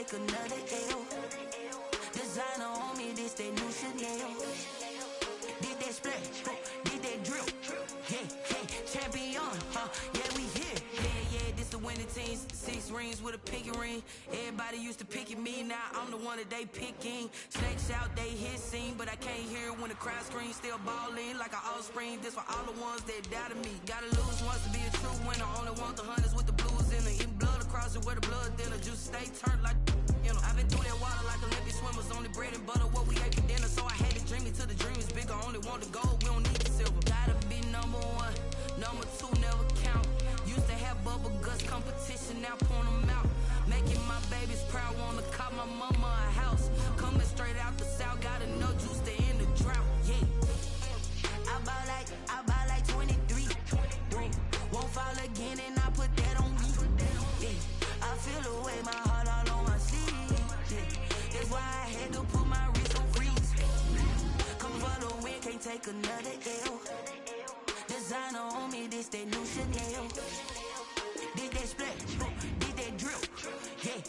take another L. Designer on me, this that new Chanel. Did that splash, did that drip. Yeah, champion, yeah, we here. Yeah, this the winning team. 6 rings with a pinky ring. Everybody used to pick at me, now I'm the one that they picking. Snakes out, they hit scene, but I can't hear when the crowd screams. Still balling like an offspring. This for all the ones that doubted me. Gotta lose once to be a true winner. Only want the hunters with the blues in it. Eating blood across it where the blood thinner. Just stay turned like, you know. I've been through that water like Olympic swimmers. Only bread and butter, what we ate for dinner. So I had to dream it till the dream is bigger. Only want the gold, we don't need the silver. Gotta be number 1, number 2 never count. Used to have bubble guts competition, now point them out. Making my babies proud, wanna call my mama a house. Coming straight out the south, got enough juice to end the drought. Yeah, I buy like 23. Won't fall again, and I put that on me. Yeah, I feel the way, my heart all on my sleeve. Yeah, that's why I had to put my wrist on freeze. Come for the win, can't take another L. Designer on me, this that new Chanel. Did that splash, did that drip. Yeah,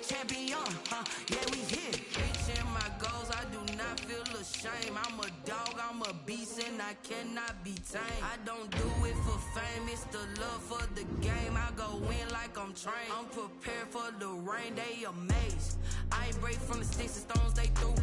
champion, yeah, we here. Reaching my goals, I do not feel ashamed. I'm a dog, I'm a beast, and I cannot be tamed. I don't do it for fame, it's the love for the game. I go in like I'm trained. I'm prepared for the rain, they amazed. I ain't break from the sticks and stones they threw.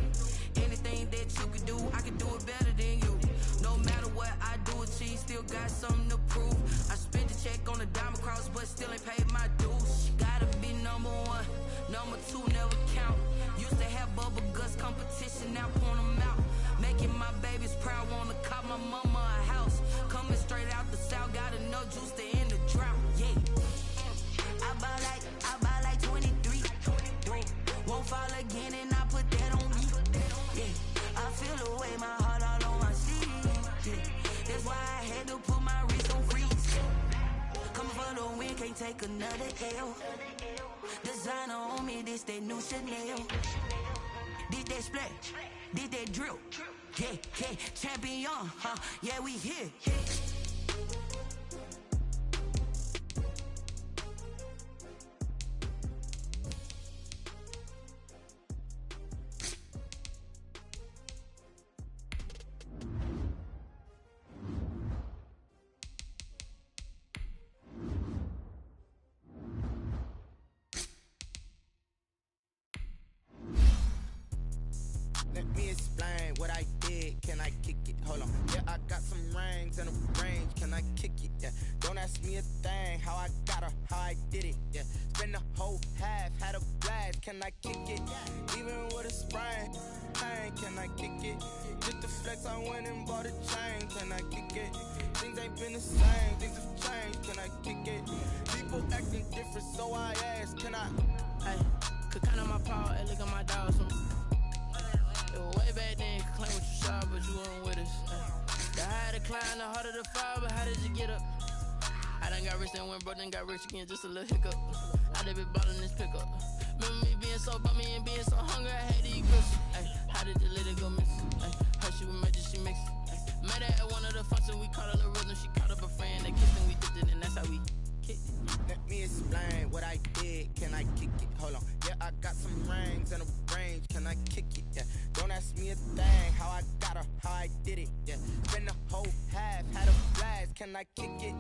Anything that you can do, I can do it better than you. No matter what I do, achieve, still got something to prove. I spent the check on the diamond cross, but still ain't paid my dues. Gotta be number 1, number 2 never count. Used to have bubble guts competition, now point them out. Making my babies proud, wanna call my mama a house. Coming straight out the south, got enough juice to end the drought. Yeah, I buy like 23. Won't fall again, and I put that on me. Yeah, I feel the way, my heart all on my sleeve. Yeah, that's why I had to put my wrist on freeze. Coming for the win, can't take another L. Designer on me, this that new Chanel. Did that splash, did that drip. Yeah, champion, yeah, we here. Let me explain what I did. Can I kick it? Hold on. Yeah, I got some rings and a range. Can I kick it? Yeah. Don't ask me a thing. How I got her, how I did it. Yeah. Spend the whole half, had a blast. Can I kick it? Even with a sprain, pain. Can I kick it? Just the flex, I went and bought a chain. Can I kick it? Things ain't been the same. Things have changed. Can I kick it? People acting different, so I ask. Can I? Hey, could count on my power and look at my dogs. Way back then, you could claim what you saw, but you weren't with us. The higher the climb, the harder the fall, but how did you get up? I done got rich and went broke, then got rich again, just a little hiccup. I done been ballin' this pickup. Remember me being so bummy and being so hungry, I had to eat grits. How did the lady go miss? Her she was magic, she mixed. Met her at one of the functions, we caught her the rhythm, she caught up a friend, they kissed and we dipped it, and that's how we kicked it. Let me explain what I did. Can I kick it? Hold on. Yeah, I got some rings and a range. Can I kick it? Yeah. Don't ask me a thing. How I got her, how I did it. Yeah. Spend the whole half, had a blast. Can I kick it?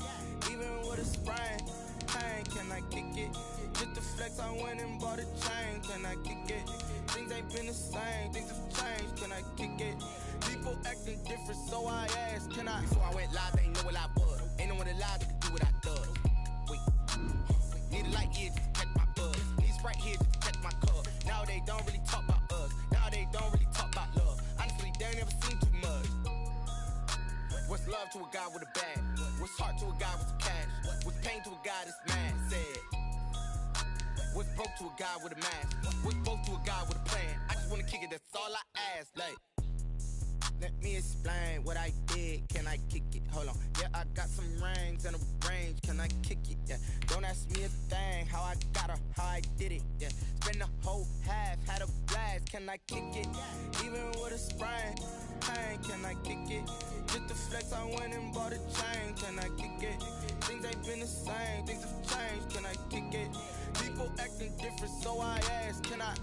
Even with a sprain, pain. Can I kick it? Just the flex, I went and bought a chain. Can I kick it? Things ain't been the same. Things have changed. Can I kick it? People acting different, so I asked. Can I? Before I went live, they ain't know what I was. Ain't no one alive that could do what I does. Wait. Need a light here just to catch my buzz. Need Sprite here just to catch my cup. Now they don't really talk about us. Now they don't really talk about love. Honestly, they ain't never seen too much. What's love to a guy with a bag? What's heart to a guy with some cash? What's pain to a guy that's mad? Said. What's broke to a guy with a mask? What's broke to a guy with a plan? I just wanna kick it, that's all I ask. Like, Let me explain what I did. Can I kick it? Hold on. Yeah, I got some rings and a range. Can I kick it? Yeah. Don't ask me a thing. How I got her, how I did it. Yeah. Spend the whole half, had a blast. Can I kick it? Even with a sprain, pain. Can I kick it? Just the flex, I went and bought a chain. Can I kick it? Things ain't been the same. Things have changed. Can I kick it? People acting different, so I ask. Can I?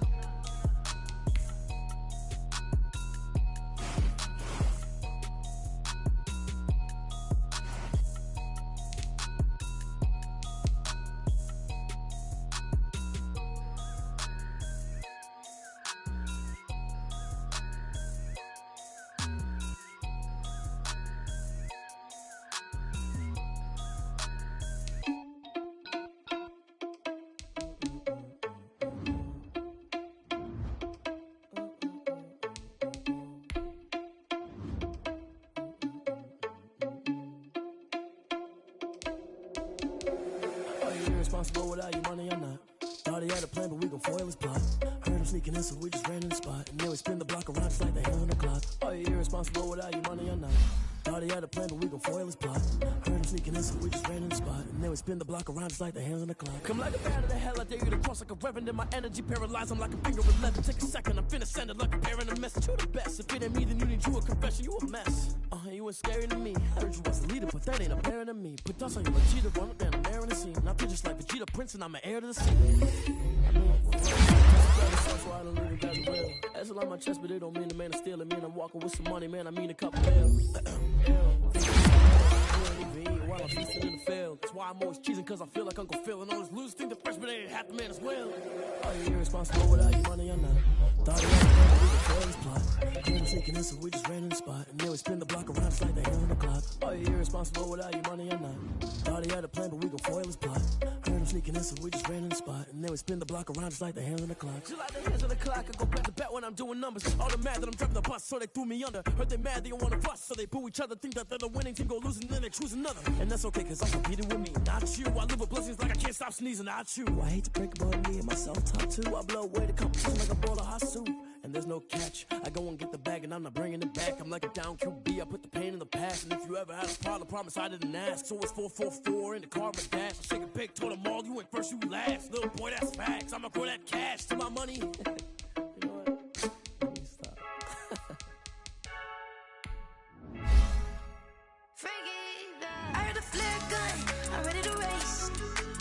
Irresponsible without your money or not. Thought he had a plan, but we gon' foil his plot. Heard him sneaking in, so we just ran in the spot. And then we spin the block around just like the hands on the clock. Are you irresponsible without your money or not? Thought he had a plan, but we gon' foil his plot. Heard him sneaking in, so we just ran in the spot. And then we spin the block around just like the hands on the clock. Come like a bat of the hell, I dare you to cross like a reverend. In my energy paralyzed, I'm like a finger of leather. Take a second, I'm finna send it like a parent a message. You the best, if it ain't me, then you need you a confession. You a mess. You ain't scary to me. Heard you was the leader, but that ain't apparent to me. Put dust on you, Vegeta, run up down the air in the scene. Now feel just like Vegeta Prince, and I'm an heir to the scene. That's a lot on my chest, but it don't mean the man is stealing. Man, I'm walking with some money, man. I mean a couple L's. While I'm feasting in the field. That's why I'm always cheesing, cause I feel like Uncle Phil. And all this losers think the freshman ain't half the man as well. Are you irresponsible without your money or not? Thought he had a plan, but we could fail his plot. Heard him sneaking in, so we just ran in the spot. And then we spin the block around just like the hands on the clock. Are you irresponsible without your money or not? Thought he had a plan, but we gon' foil his plot. Heard him sneaking in, so we just ran in the spot. And then we spin the block around just like the hands on the clock. Just like the hands on the clock, I go back to back when I'm doing numbers. All the mad that I'm driving the bus, so they threw me under. Heard they mad, they don't wanna bust, so they boo each other. Think that they're the winning team, go losing, then they choose another. And that's okay, cause I'm competing with me, not you. I live with blessings like I can't stop sneezing, not you. I hate to break about me and my self-talk too. I blow away the competition like a bowl of hot soup. And there's no catch. I go and get the bag and I'm not bringing it back. I'm like a down QB, I put the pain in the past. And if you ever had a problem, promise I didn't ask. So it's 444 in the car, my dash. I shake a big, told them all, you went first, you last. Little boy, that's facts. I'ma grow that cash to my money. You know what? Let me stop. I heard a flare gun, I'm ready to race.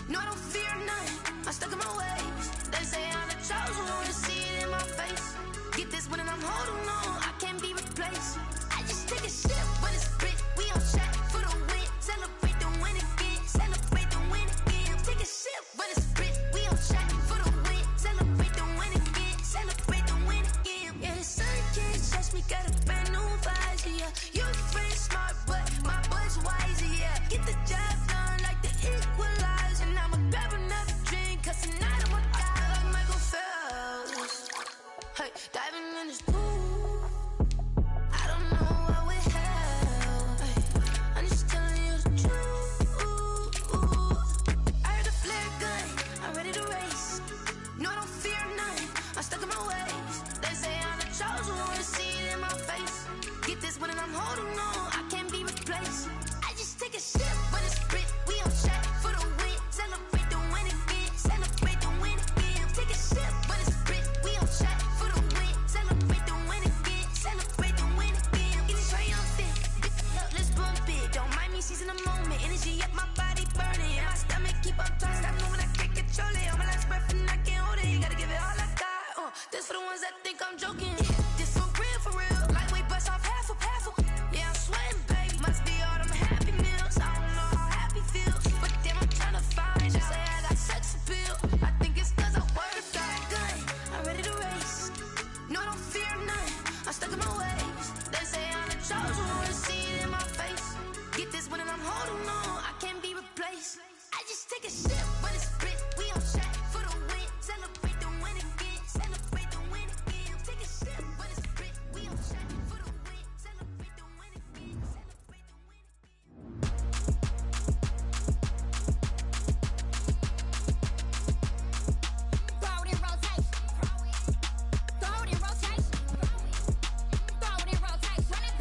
No, I don't fear none, I'm stuck in my ways. They say I'm the chosen one, to see it in my face. Get this one and I'm holding on, I can't be replaced. I just take a sip when it's spit, we on track for the win. Celebrate the win again, celebrate the win again. Take a sip when it's spit, we on track for the win. Celebrate the win again, celebrate the win again. Yeah, the sun can't touch me, got a brand new visor, yeah. You're friend smart, but my boy's wiser, yeah. Get the job done like the equalizer. Now I'ma grab another drink, cause tonight I'ma die like Michael Phelps. Hey, diving in this pool, I don't know what we have. Hey, I'm just telling you the truth. I heard a flare gun, I'm ready to race. No, I don't fear none, I'm stuck in my ways. They say I'm the chosen one, to see it in my face. Get this one and I'm holding on, I can't be replaced. I just take a sip when it's spit, we on track for the win. Celebrate the win again, celebrate the win again. Take a sip when it's spit, we on track for the win. Celebrate the win again, celebrate the win again. Get it triumphant, let's bump it. Don't mind me seizing the moment, energy up my body burning. And my stomach keep up tight, stop moving, I can't control it. On my last breath and I can't hold it, you gotta give it all I got. This for the ones that think I'm joking. This for real, lightweight bust off half a. Yeah, I'm sweating, baby, must be all them happy meals. I don't know how happy feels, but damn, I'm trying to find you. Say I got sex appeal, I think it's cause I worked out good. I'm ready to race, no, I don't fear none, I'm stuck in my ways. They say I'm the chosen one, to see it in my face. Get this one and I'm holding on, I can't be replaced. I just take a sip when it's spit, we on track for the win. Celebrate the win again, celebrate the win again. Take a sip when it's spit, we on track for the win. Celebrate the win again, celebrate the win again. Throw it in rotation. Throw it in rotation. Throw it in rotation.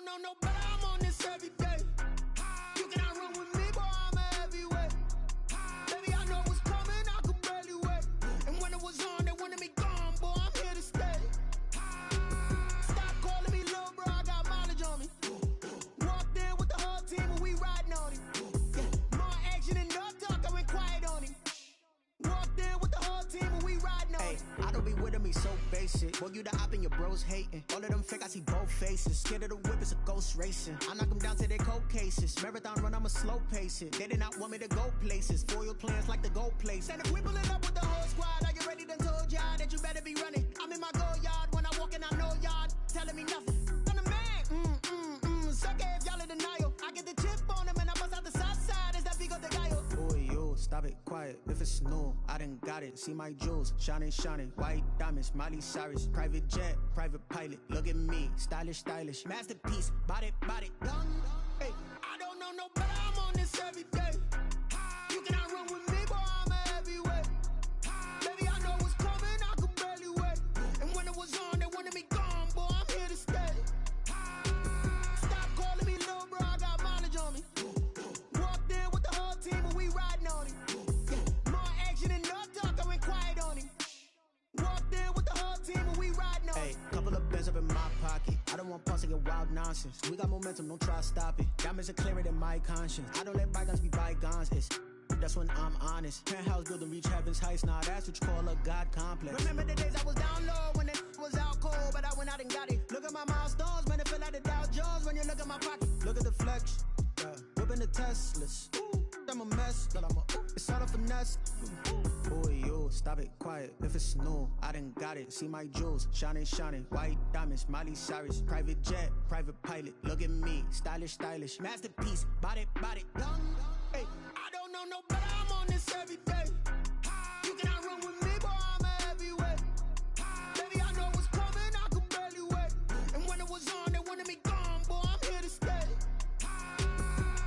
don't know no better, I'm on this every day. You cannot run with me, boy, I'm a heavyweight. Baby, I know what's coming, I could barely wait. And when it was on, they wanted me gone, boy, I'm here to stay. Stop calling me little bro, I got mileage on me. Walked in with the whole team and we riding on him. Yeah, more action and no talk, I went quiet on him. Walked in with the whole team and we riding on him. I don't be with him, he's so basic. Boy, you the op and your bros hating. All of them fake, I see both faces. Scared of the whip, it's a ghost racing. I knock them down to their cold cases. Marathon run, I'ma slow pace it. They did not want me to go places. Foil plans like the gold place. And if we pulling up with the whole squad, I get ready to told y'all that you better be running. I'm in my go yard when I walk in, I know y'all telling me nothing. I'm the man, sucker if y'all in denial. I get the chip on him and I bust out the south side. Is that Vigo de Gallo? Boy, yo, stop it, quiet. If it's new, I done got it. See my jewels, shining, shining. White diamonds, Miley Cyrus. Private jet, private pilot. Look at me, stylish, stylish. Masterpiece, body, young. Hey, I don't know no better, I'm on this every day. You cannot run with me, boy, I'm a heavyweight. Baby, I know what's coming, I could barely wait. And when it was on, they wanted me gone, boy, I'm here to stay. Stop calling me little bro, I got mileage on me. Walked in with the whole team and we riding on him. Yeah, more action and no talk, I went quiet on him. Walked in with the whole team and we riding on him. Hey, couple of bins up in my pocket. I don't want pause to get wild nonsense. We got momentum, don't try to stop it. Diamonds are clearer than my conscience. I don't let bygones be bygones. That's when I'm honest. Penthouse building, reach heaven's heights. Now that's what you call a God complex. Remember the days I was down low when it was out cold, but I went out and got it. Look at my milestones, man, it feel like the Dow Jones when you look at my pocket. Look at the flex, yeah. Whipping the Teslas. Ooh, I'm a mess, but it's all a finesse. Boy, yo, stop it, quiet. If it's new, I done got it. See my jewels, shining, shining. White diamonds, Miley Cyrus. Private jet, private pilot. Look at me, stylish, stylish. Masterpiece, body, young. Hey, I don't know no better, I'm on this every day. You cannot run with me, boy, I'm a heavyweight. Baby, I know what's coming, I could barely wait. And when it was on, they wanted me gone, boy, I'm here to stay.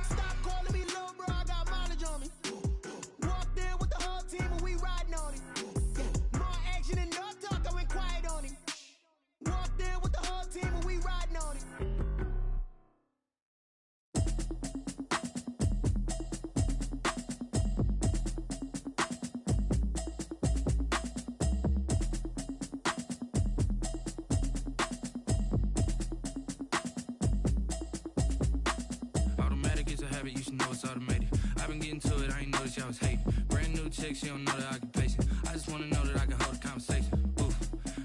Stop calling me little bro, I got mileage on me. Walked in with the whole team and we riding on him. Yeah, more action and no talk, I went quiet on him. Walked in with the whole team and we riding on him. You should know it's automated. I've been getting to it, I ain't noticed y'all was hating. Brand new chick, she don't know the occupation. I just wanna know that I can hold a conversation. Oof,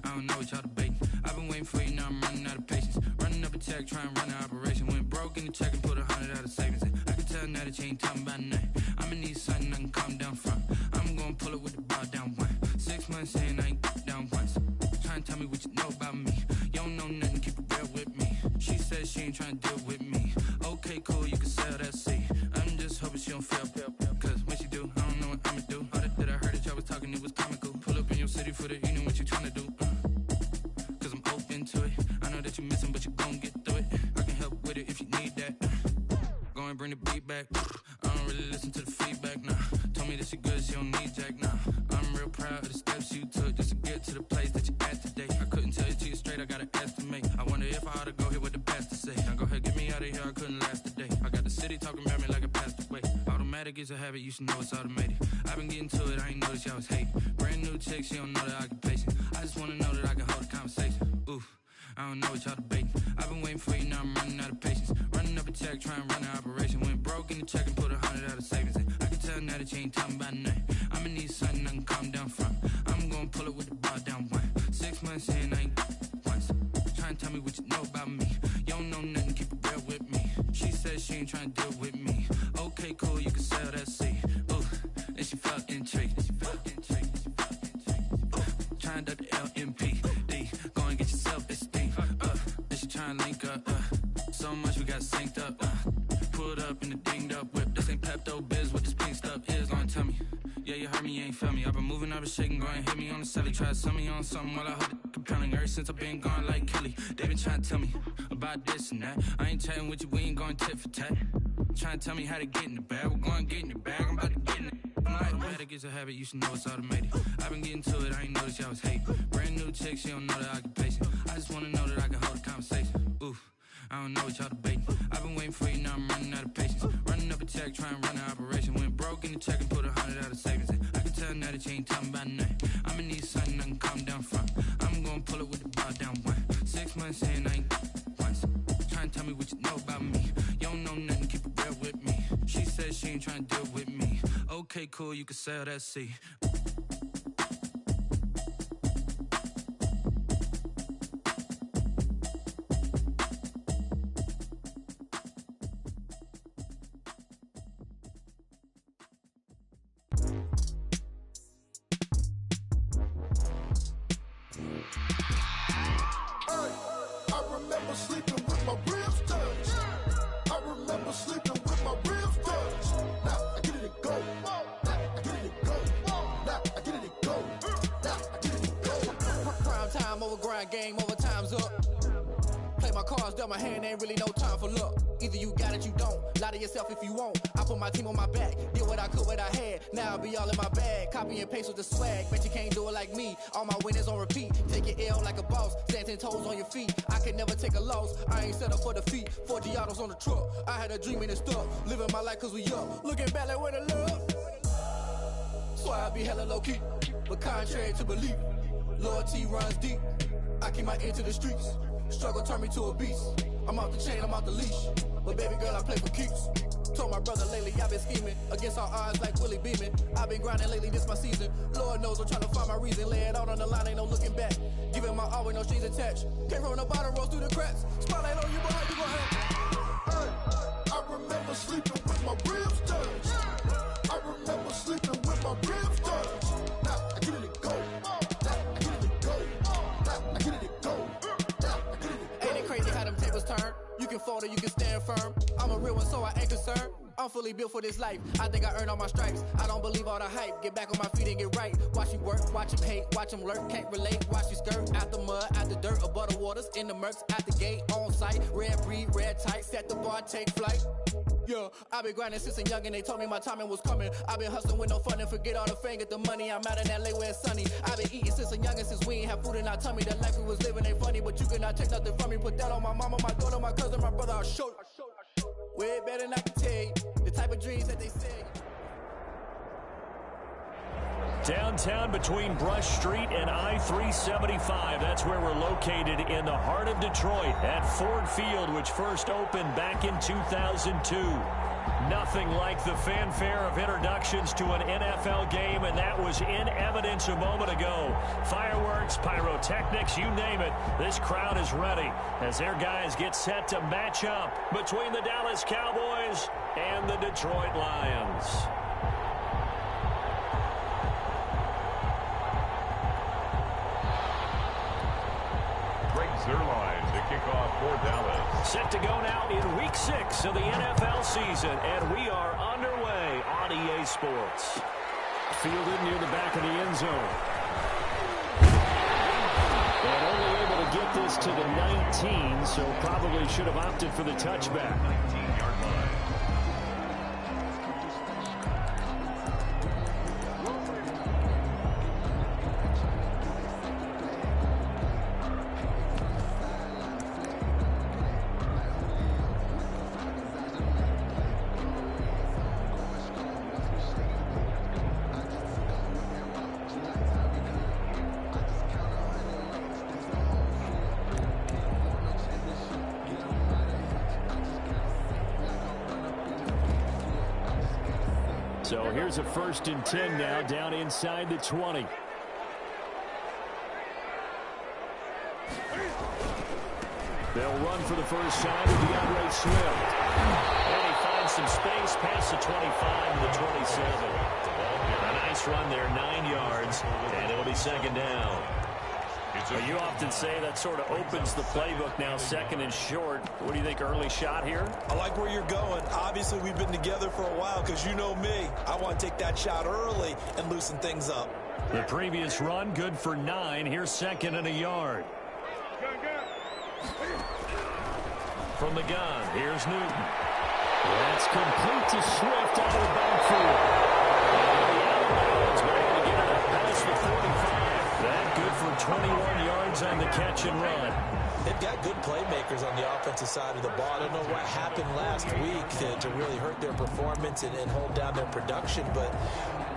I don't know what y'all debating. I've been waiting for you, now I'm running out of patience. Running up a check, trying to run an operation. Went broke in the check and put 100 out of savings in. I can tell now that you ain't talking about nothing. I'ma need something I can calm down from. I'm gonna pull it with the bar down one. 6 months in, I ain't down once. Trying to tell me what you know about me. You don't know nothing, keep it real with me. She says she ain't trying to deal with me. Okay, cool, you can sell that seat. I'm just hoping she don't fail. Cause when she do, I don't know what I'ma do. All that I heard that y'all was talking, it was comical. Pull up in your city for the evening, what you tryna do? Cause I'm open to it. I know that you missing, but you gon' get through it. I can help with it if you need that. Go and bring the beat back. I don't really listen to the feedback, nah. Told me that she good, she don't need jack, nah. I'm real proud of the steps you took just to get to the place that you at today. I couldn't tell you to you straight, I gotta estimate. I wonder if I ought to go here with the best to say. Now go ahead, get me out of here, I couldn't last a day. I got the city talking about me like I passed away. Automatic is a habit, you should know it's automated. I've been getting to it, I ain't noticed y'all was hating. Brand new chick, she don't know the occupation. I just wanna know that I can hold a conversation. Oof, I don't know what y'all debating. I've been waiting for you, now I'm running out of patience. Running up a check, trying to run an operation. Went broke in the check and put 100 out of savings in. I can tell now that you ain't talking about nothing. I'ma need something I can calm down from. I'm gonna pull it with the bar down one. 6 months in, I ain't once. Trying to tell me what you know about me. You don't know nothing, keep it real with me. She says she ain't trying to deal with me. Okay, cool, you can sell that seat. Ooh, and she felt intrigued. Trying to duck the LMPD. Go and get your self-esteem. And she trying to link up. So much we got synced up. Pulled up in the dinged up whip. This ain't Pepto-Biz, what this pink stuff is. Gonna tell me. Yeah, you heard me, you ain't felt me. I've been moving, I've been shaking, go and hit me on the celly. Try to sell me on something while I hold it compelling. Ever since I've been gone like Kelly, they been trying to tell me about this and that. I ain't chatting with you, we ain't going tit for tat. Trying to tell me how to get in the bag, we're going to get in the bag, I'm about to get in it. Automatic is a habit, you should know it's automated. I've been getting to it, I ain't noticed y'all was hating. Brand new chick, she don't know the occupation. I just wanna know that I can hold a conversation. Oof, I don't know what y'all debating. I've been waiting for you, now I'm running out of patience. Running up a check, trying to run an operation. Went broke in the check and put 100 out of savings in. I can tell now that you ain't talking about nothing. I'ma need something I can calm down from. I'm gonna pull it with the bar down one. 6 months in, I ain't once. Trying to tell me what you know about me. You don't know nothing, keep it real with me. She said she ain't trying to deal with me. Okay, cool, you can sell that seat. Game over, time's up. Play my cards, dealt my hand, ain't really no time for luck. Either you got it, you don't. Lie to yourself if you won't. I put my team on my back, did what I could, what I had. Now I'll be all in my bag, copy and paste with the swag. Bet you can't do it like me. All my winners on repeat. Take your L like a boss, stand 10 toes on your feet. I can never take a loss. I ain't set up for defeat. 4 Giottos on the truck. I had a dream and it's stuck. Living my life cause we up. Looking back like where the love. So I be hella low key, but contrary to belief, loyalty runs deep. I keep my ear to the streets. Struggle turned me to a beast. I'm off the chain, I'm off the leash. But baby girl, I play for keeps. Told my brother lately, I've been scheming against all odds like Willie Beeman. I've been grinding lately, this my season. Lord knows I'm trying to find my reason. Lay it out on the line, ain't no looking back. Giving my all with no strings attached. Came from the bottom, rose through the cracks. Spotlight on you, but how you gon' have? Hey, I remember sleeping with my ribs touched. I remember sleeping with my ribs touched. Now I get it and go. Crazy how them tables turn. You can fold or you can stand firm. I'm a real one, so I ain't concerned. I'm fully built for this life. I think I earned all my stripes. I don't believe all the hype. Get back on my feet and get right. Watch you work, watch him hate, watch him lurk. Can't relate, watch you skirt. Out the mud, out the dirt, above the waters, in the murks, out the gate, on site. Red breed, red tight, set the bar, take flight. Yeah, I've been grinding since a young and they told me my timing was coming. I've been hustling with no fun and forget all the fame, get the money. I'm out in LA where it's sunny. I've been eating since a young and since we ain't have food in our tummy. The life we was living ain't funny, but you cannot take nothing from me. Put that on my mama, my daughter, my cousin, my brother, I'll show you. Way better than I can tell you. The type of dreams that they say. Downtown between Brush Street and I-375. That's where we're located in the heart of Detroit at Ford Field, which first opened back in 2002. Nothing like the fanfare of introductions to an NFL game, and that was in evidence a moment ago. Fireworks, pyrotechnics, you name it. This crowd is ready as their guys get set to match up between the Dallas Cowboys and the Detroit Lions. Zerline to kick off for Dallas. Set to go now in Week 6 of the NFL season, and we are underway on EA Sports. Fielded near the back of the end zone. And only able to get this to the 19, so probably should have opted for the touchback. 19-yard line. So here's a 1st and 10 now, down inside the 20. They'll run for the first time with DeAndre Swift. And he finds some space past the 25 to the 27. A nice run there, 9 yards, and it'll be 2nd down. You often say that sort of opens the playbook now, 2nd and short. What do you think, early shot here? I like where you're going. Obviously, we've been together for a while because you know me. I want to take that shot early and loosen things up. The previous run, good for 9. Here's 2nd and a yard. From the gun, here's Newton. That's complete to Swift out of the backfield. And get it up past the 45. That good for 21 yards on the catch and run. They've got good playmakers on the offensive side of the ball. I don't know what happened last week to really hurt their performance and hold down their production, but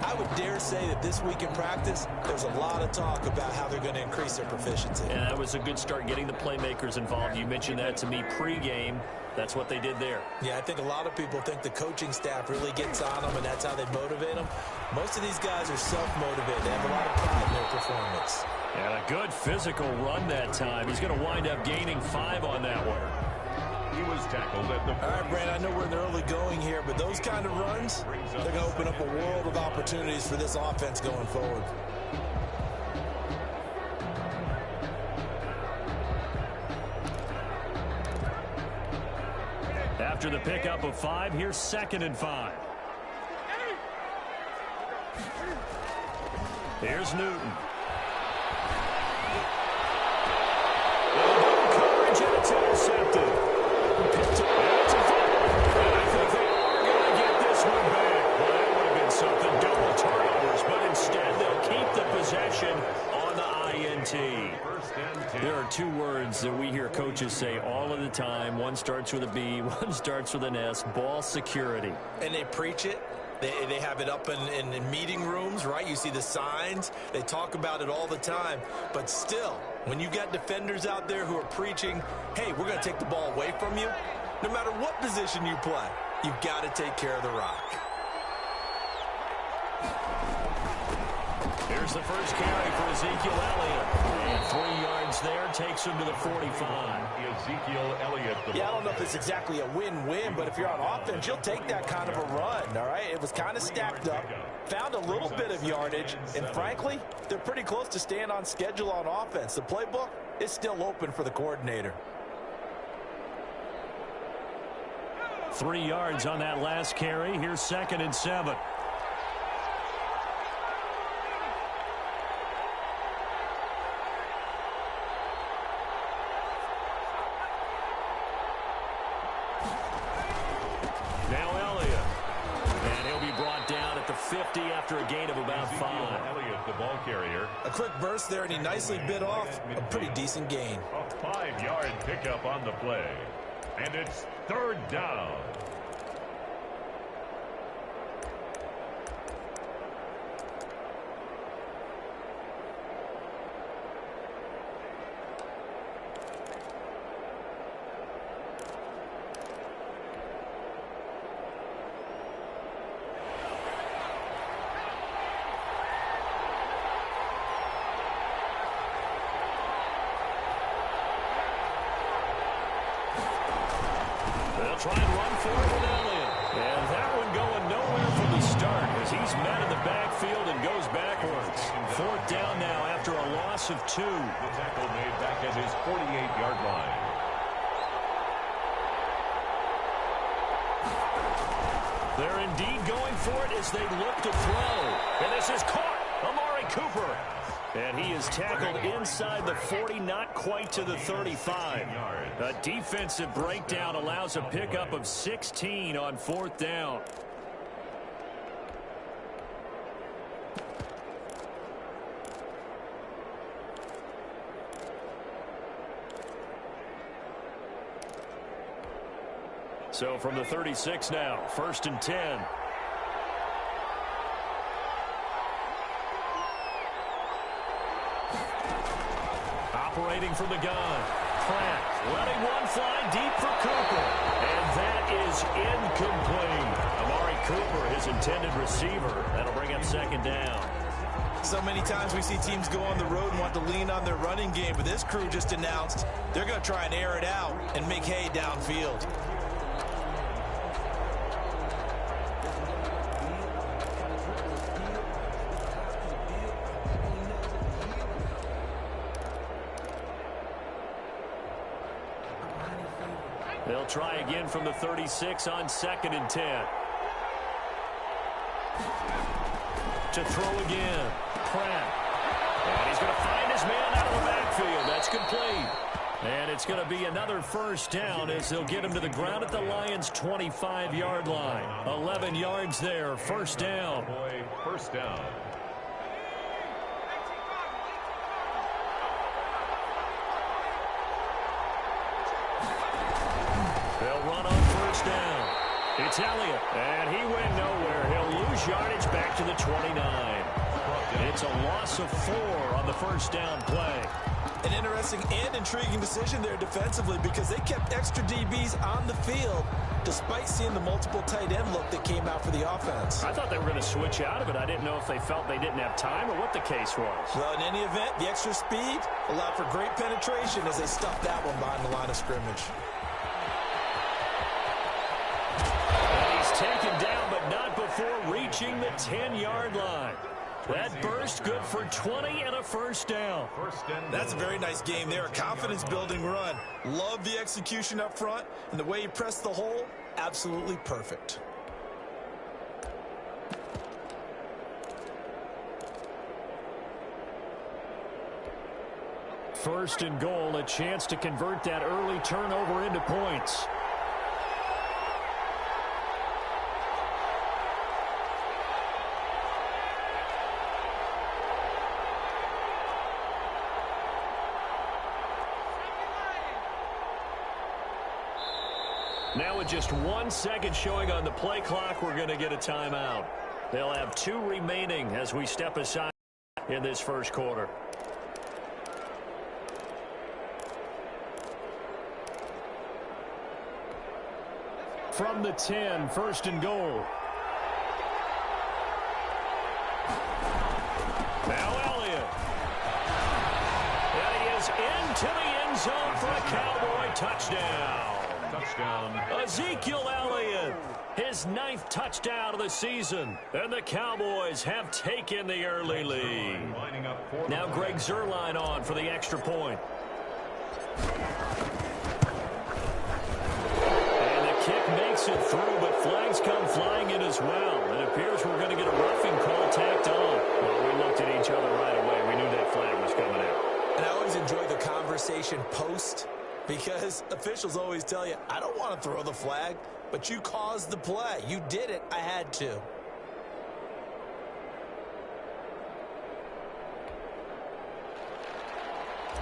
I would dare say that this week in practice, there's a lot of talk about how they're going to increase their proficiency. And that was a good start, getting the playmakers involved. You mentioned that to me pregame. That's what they did there. Yeah, I think a lot of people think the coaching staff really gets on them, and that's how they motivate them. Most of these guys are self-motivated. They have a lot of pride in their performance. And a good physical run that time. He's going to wind up gaining 5 on that one. He was tackled at the... All right, Brandon, I know we're in the early going here, but those kind of runs, they're going to open up a world of opportunities for this offense going forward. After the pickup of 5, here's 2nd and 5. Here's Newton. Coverage, and it's intercepted. Picked up. It's a fumble. And I think they are going to get this one back. Well, that would have been something. Double turnovers, but instead they'll keep the possession on the INT. There are 2 words that we hear coaches say all of the time. One starts with a B, one starts with an S, ball security. And they preach it. They have it up in meeting rooms, right? You see the signs. They talk about it all the time. But still, when you've got defenders out there who are preaching, hey, we're going to take the ball away from you, no matter what position you play, you've got to take care of the rock. Here's the first carry for Ezekiel Elliott. And 3 yards there takes him to the 45. Ezekiel Elliott. Yeah, I don't know if it's exactly a win-win, but if you're on offense, you'll take that kind of a run, all right? It was kind of stacked up, found a little bit of yardage, and frankly, they're pretty close to staying on schedule on offense. The playbook is still open for the coordinator. 3 yards on that last carry. Here's 2nd and 7. The 50 after a gain of about 5. Elliott, the ball carrier. A quick burst there, and he nicely bit off a pretty decent gain. A 5-yard pickup on the play. And it's 3rd down. Try and run for it with Elliott. And that one going nowhere from the start as he's met in the backfield and goes backwards. 4th down now after a loss of 2. The tackle made back at his 48-yard line. They're indeed going for it as they look to throw. And this is caught. Amari Cooper. And he is tackled inside the 40, not quite to the 35. A defensive breakdown allows a pickup of 16 on 4th down. So from the 36 now, 1st and 10. Operating from the gun. Pratt letting one fly deep for Cooper. And that is incomplete. Amari Cooper, his intended receiver. That'll bring up 2nd down. So many times we see teams go on the road and want to lean on their running game, but this crew just announced they're going to try and air it out and make hay downfield. They'll try again from the 36 on 2nd and 10. To throw again. Pratt. And he's going to find his man out of the backfield. That's complete. And it's going to be another 1st down as they'll get him to the ground at the Lions' 25-yard line. 11 yards there. 1st down. 1st down. first down. It's Elliott, and he went nowhere. He'll lose yardage back to the 29. It's a loss of 4 on the first down play. An interesting and intriguing decision there defensively because they kept extra DBs on the field despite seeing the multiple tight end look that came out for the offense. I thought they were going to switch out of it. I didn't know if they felt they didn't have time or what the case was. Well, in any event, the extra speed allowed for great penetration as they stuffed that one behind the line of scrimmage. And he's taken down, but not before reaching the 10-yard line. That burst good for 20 and a first down. That's a very nice game there. A confidence-building run. Love the execution up front, and the way he pressed the hole, absolutely perfect. First and goal, a chance to convert that early turnover into points. Now with just 1 second showing on the play clock, we're going to get a timeout. They'll have 2 remaining as we step aside in this first quarter. From the 10, first and goal. Now Elliott. And he is into the end zone for a Cowboy touchdown. Ezekiel Elliott, his 9th touchdown of the season, and the Cowboys have taken the early lead. Now Greg Zuerlein on for the extra point. And the kick makes it through, but flags come flying in as well. It appears we're going to get a roughing call tacked on. Well, we looked at each other right away. We knew that flag was coming out. And I always enjoy the conversation post, because officials always tell you, I don't want to throw the flag, but you caused the play. You did it. I had to.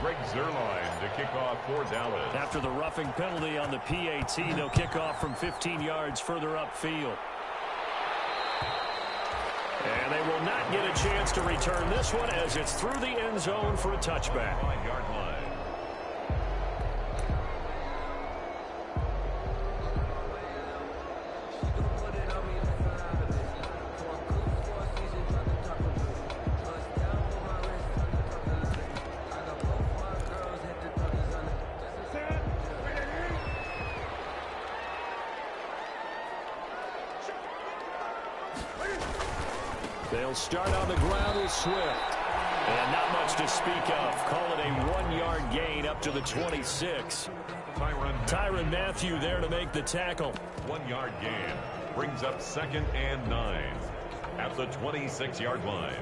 Greg Zuerlein to kick off for Dallas. After the roughing penalty on the PAT, they'll kick off from 15 yards further upfield. And they will not get a chance to return this one as it's through the end zone for a touchback. 9-yard line. They'll start on the ground with Swift. And not much to speak of. Call it a 1-yard gain up to the 26. Tyrann Mathieu there to make the tackle. 1-yard gain brings up 2nd and 9 at the 26-yard line.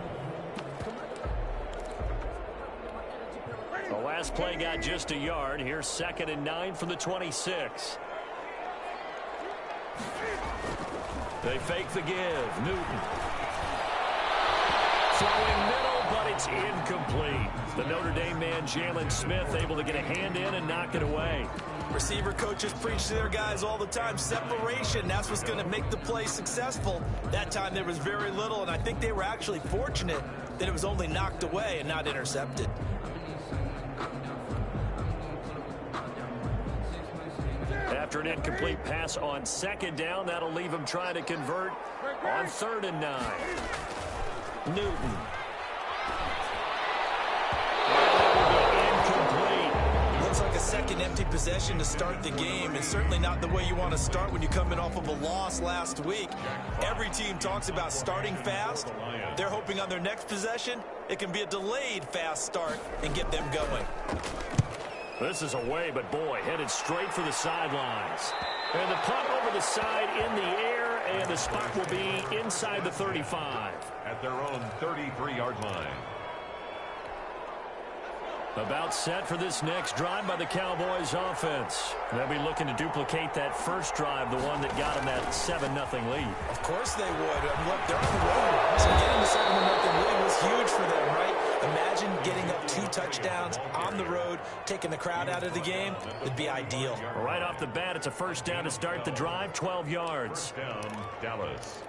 The last play got just a yard. Here's 2nd and 9 from the 26. They fake the give. Newton. Throwing middle, but it's incomplete. The Notre Dame man, Jalen Smith, able to get a hand in and knock it away. Receiver coaches preach to their guys all the time. Separation, that's what's going to make the play successful. That time there was very little, and I think they were actually fortunate that it was only knocked away and not intercepted. After an incomplete pass on 2nd down, that'll leave him trying to convert on 3rd and 9. Newton. Incomplete. Looks like a second empty possession to start the game, and certainly not the way you want to start when you come in off of a loss last week. Every team talks about starting fast. They're hoping on their next possession, it can be a delayed fast start and get them going. This is away, but boy, headed straight for the sidelines. And the punt over the side in the air, and the spot will be inside the 35. At their own 33-yard line. About set for this next drive by the Cowboys offense. They'll be looking to duplicate that first drive, the one that got them that 7-0 lead. Of course they would. Look, they're on the road. So getting the 7-0 lead was huge for them, right? Imagine getting up 2 touchdowns on the road, taking the crowd out of the game. It'd be ideal. Right off the bat, it's a first down to start the drive, 12 yards. First down, Dallas.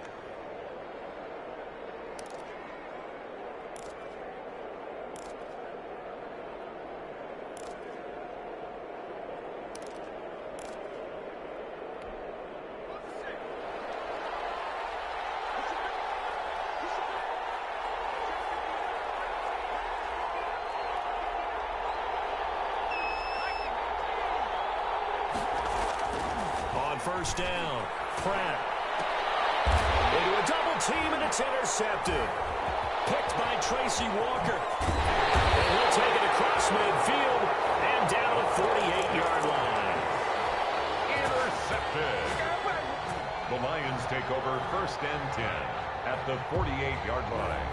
First down, Pratt. Into a double team, and it's intercepted. Picked by Tracy Walker. And he'll take it across midfield and down the 48-yard line. Intercepted. The Lions take over first and 10 at the 48-yard line.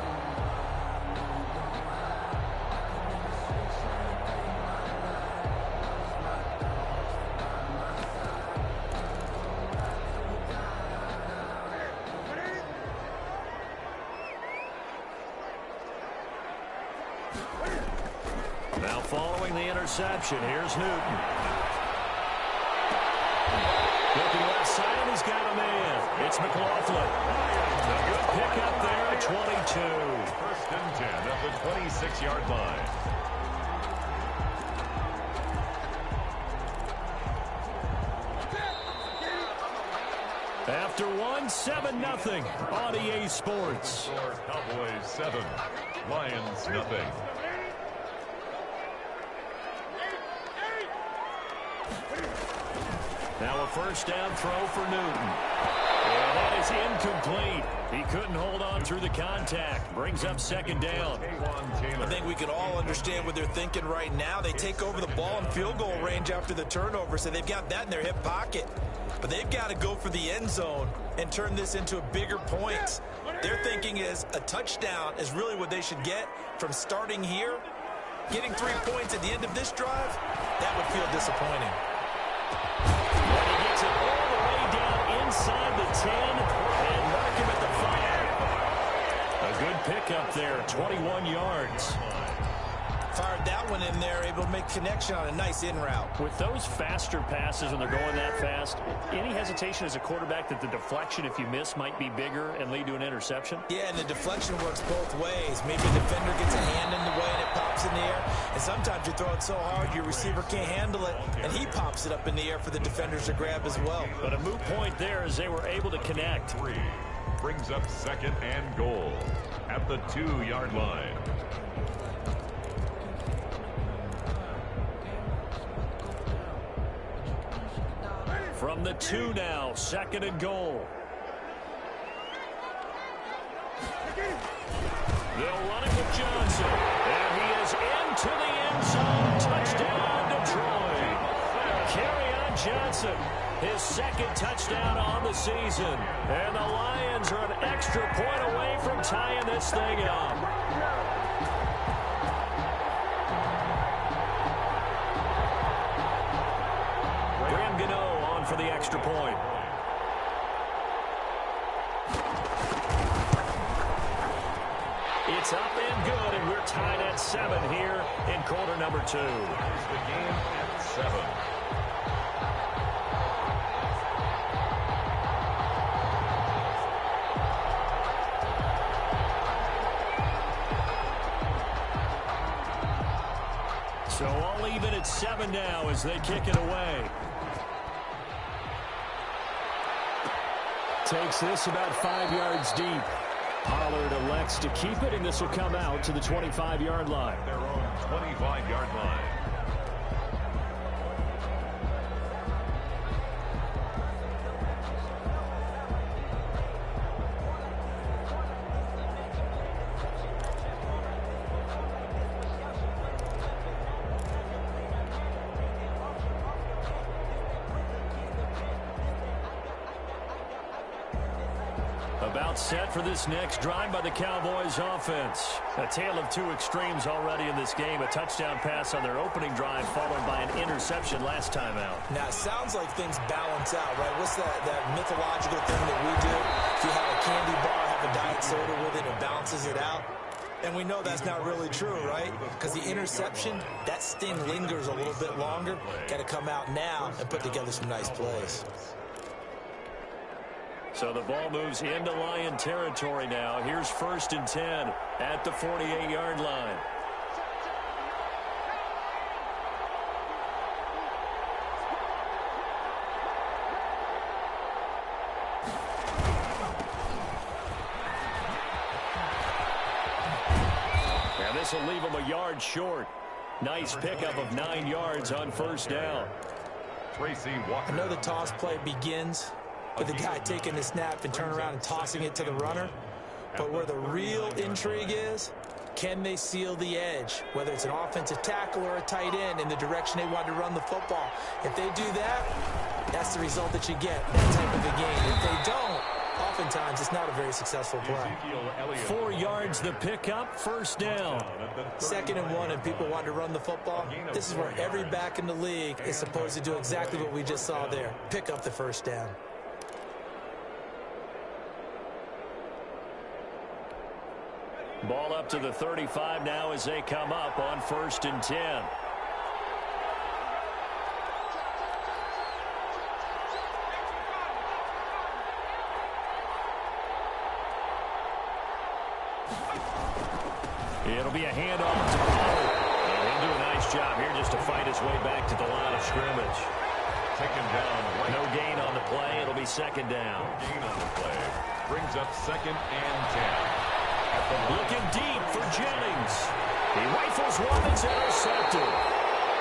Now following the interception, here's Newton. Looking left side, and he's got a man. It's McLaughlin. A good pick up there at 22. First and 10 at the 26-yard line. After one, 7-0 on EA Sports. Cowboys 7, Lions nothing. Now a first down throw for Newton. And that is incomplete. He couldn't hold on through the contact. Brings up second down. I think we can all understand what they're thinking right now. They take over the ball in field goal range after the turnover, so they've got that in their hip pocket. But they've got to go for the end zone and turn this into a bigger point. Their thinking is a touchdown is really what they should get from starting here. Getting 3 points at the end of this drive, that would feel disappointing. And he gets it all the way down inside the 10 and mark him at the 5. A good pickup there, 21 yards. Fired that one in there, able to make connection on a nice in route. With those faster passes when they're going that fast, any hesitation as a quarterback that the deflection, if you miss, might be bigger and lead to an interception? Yeah, and the deflection works both ways. Maybe a defender gets a hand in the way and it pops in the air. And sometimes you throw it so hard your receiver can't handle it, and he pops it up in the air for the defenders to grab as well. But a moot point there as they were able to connect. 3 brings up second and goal at the 2-yard line. From the 2 now, second and goal. They'll run it with Johnson. And he is into the end zone. Touchdown, Detroit. Kerryon Johnson, his second touchdown on the season. And the Lions are an extra point away from tying this thing up. For the extra point. It's up and good, and we're tied at 7 here in quarter number 2. Here's the game at 7. So all even at 7 now as they kick it away. Takes this about 5 yards deep. Pollard elects to keep it, and this will come out to the 25-yard line. Their own 25-yard line. About set for this next drive by the Cowboys offense. A tale of 2 extremes already in this game. A touchdown pass on their opening drive followed by an interception last time out. Now, it sounds like things balance out, right? What's that mythological thing that we do? If you have a candy bar, have a diet soda with it, it balances it out. And we know that's not really true, right? Because the interception, that sting lingers a little bit longer. Got to come out now and put together some nice plays. So the ball moves into Lion territory now. Here's 1st and 10 at the 48-yard line. And this will leave him a yard short. Nice pickup of 9 yards on 1st down. I know the toss play begins with the guy taking the snap and turn around and tossing it to the runner. But where the real intrigue is, can they seal the edge, whether it's an offensive tackle or a tight end, in the direction they want to run the football? If they do that, that's the result that you get, that type of a game. If they don't, oftentimes it's not a very successful play. 4 yards the pickup, 1st down. 2nd and 1, and people want to run the football. This is where every back in the league is supposed to do exactly what we just saw there. Pick up the 1st down. Ball up to the 35 now as they come up on 1st and 10. It'll be a handoff to Pollard. And he'll do a nice job here just to fight his way back to the line of scrimmage. Taken down. No gain on the play. It'll be 2nd down. No gain on the play. Brings up 2nd and 10. Looking deep for Jennings. He rifles one. It's intercepted.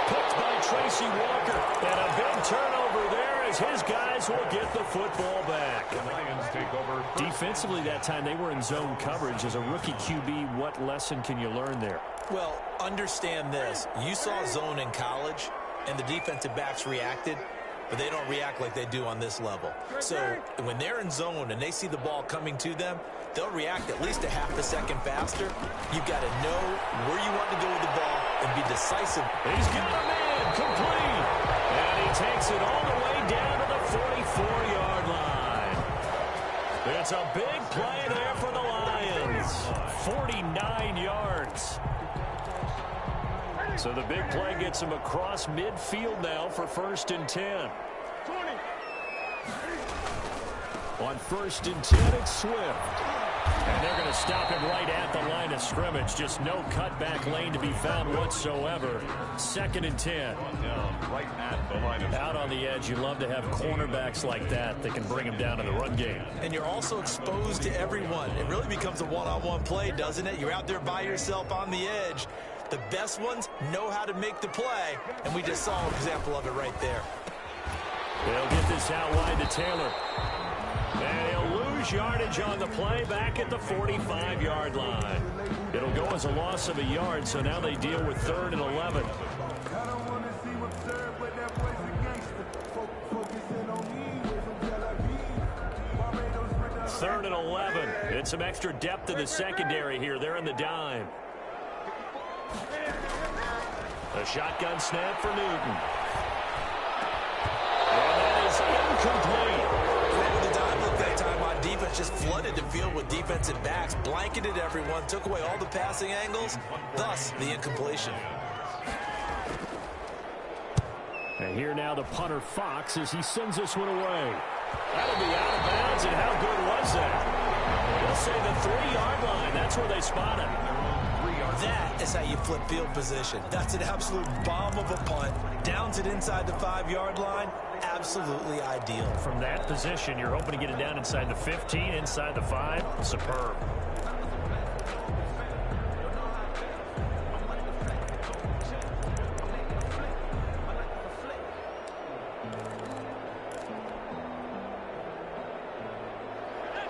Picked by Tracy Walker. And a big turnover there as his guys will get the football back. The Lions take over. Defensively that time they were in zone coverage. As a rookie QB, what lesson can you learn there? Well, understand this. You saw zone in college, and the defensive backs reacted, but they don't react like they do on this level. So when they're in zone and they see the ball coming to them, they'll react at least a half a second faster. You've got to know where you want to go with the ball and be decisive. He's got a man complete. And he takes it all the way down to the 44-yard line. It's a big play there for the Lions. 49 yards. So the big play gets him across midfield now for 1st and 10. On 1st and 10, it's Swift. And they're going to stop him right at the line of scrimmage. Just no cutback lane to be found whatsoever. 2nd and 10. Right at the line of out on the edge. You love to have cornerbacks like that that can bring him down in the run game. And you're also exposed to everyone. It really becomes a one-on-one play, doesn't it? You're out there by yourself on the edge. The best ones know how to make the play, and we just saw an example of it right there. They'll get this out wide to Taylor. And he'll lose yardage on the play back at the 45-yard line. It'll go as a loss of a yard, so now they deal with 3rd and 11. 3rd and 11. It's some extra depth in the secondary here. They're in the dime. A shotgun snap for Newton. And that is incomplete. The dime look that time on defense just flooded the field with defensive backs, blanketed everyone, took away all the passing angles, thus the incompletion. And here now the punter Fox as he sends this one away. That'll be out of bounds, and how good was that? They'll say the 3-yard line. That's where they spot him. That is how you flip field position. That's an absolute bomb of a punt. Downs it inside the 5-yard line. Absolutely ideal. From that position, you're hoping to get it down inside the 15, inside the 5. Superb.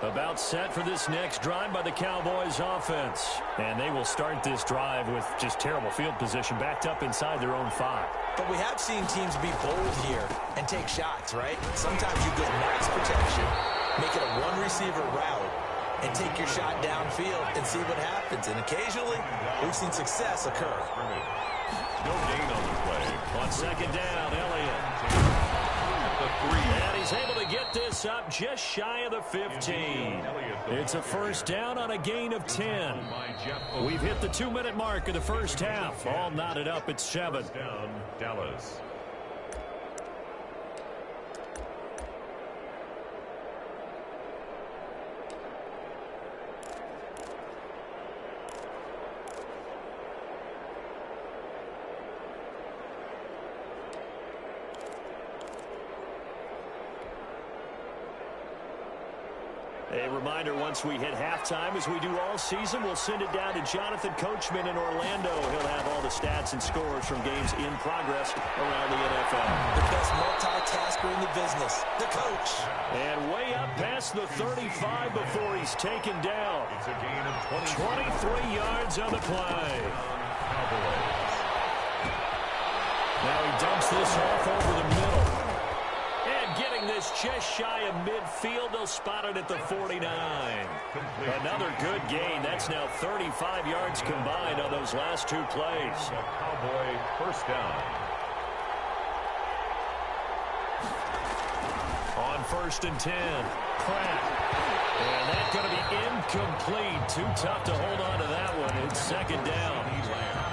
About set for this next drive by the Cowboys offense. And they will start this drive with just terrible field position, backed up inside their own 5. But we have seen teams be bold here and take shots, right? Sometimes you go max protection, make it a one-receiver route, and take your shot downfield and see what happens. And occasionally, we've seen success occur. No gain on the play. On 2nd down, Elliott. The 3. And he's able to get this up just shy of the 15. It's a first down on a gain of 10. We've hit the 2-minute mark of the first half. All knotted up at 7. Down, Dallas. A reminder, once we hit halftime, as we do all season, we'll send it down to Jonathan Coachman in Orlando. He'll have all the stats and scores from games in progress around the NFL. The best multitasker in the business, the coach. And way up past the 35 before he's taken down. It's a gain of 23 yards on the play. Now he dumps this off over the middle. And getting this just shy of midfield, they'll spot it at the 49. Another good gain. That's now 35 yards combined on those last 2 plays. A Cowboy first down. On 1st and 10, Pratt. And that's going to be incomplete. Too tough to hold on to that one. It's 2nd down.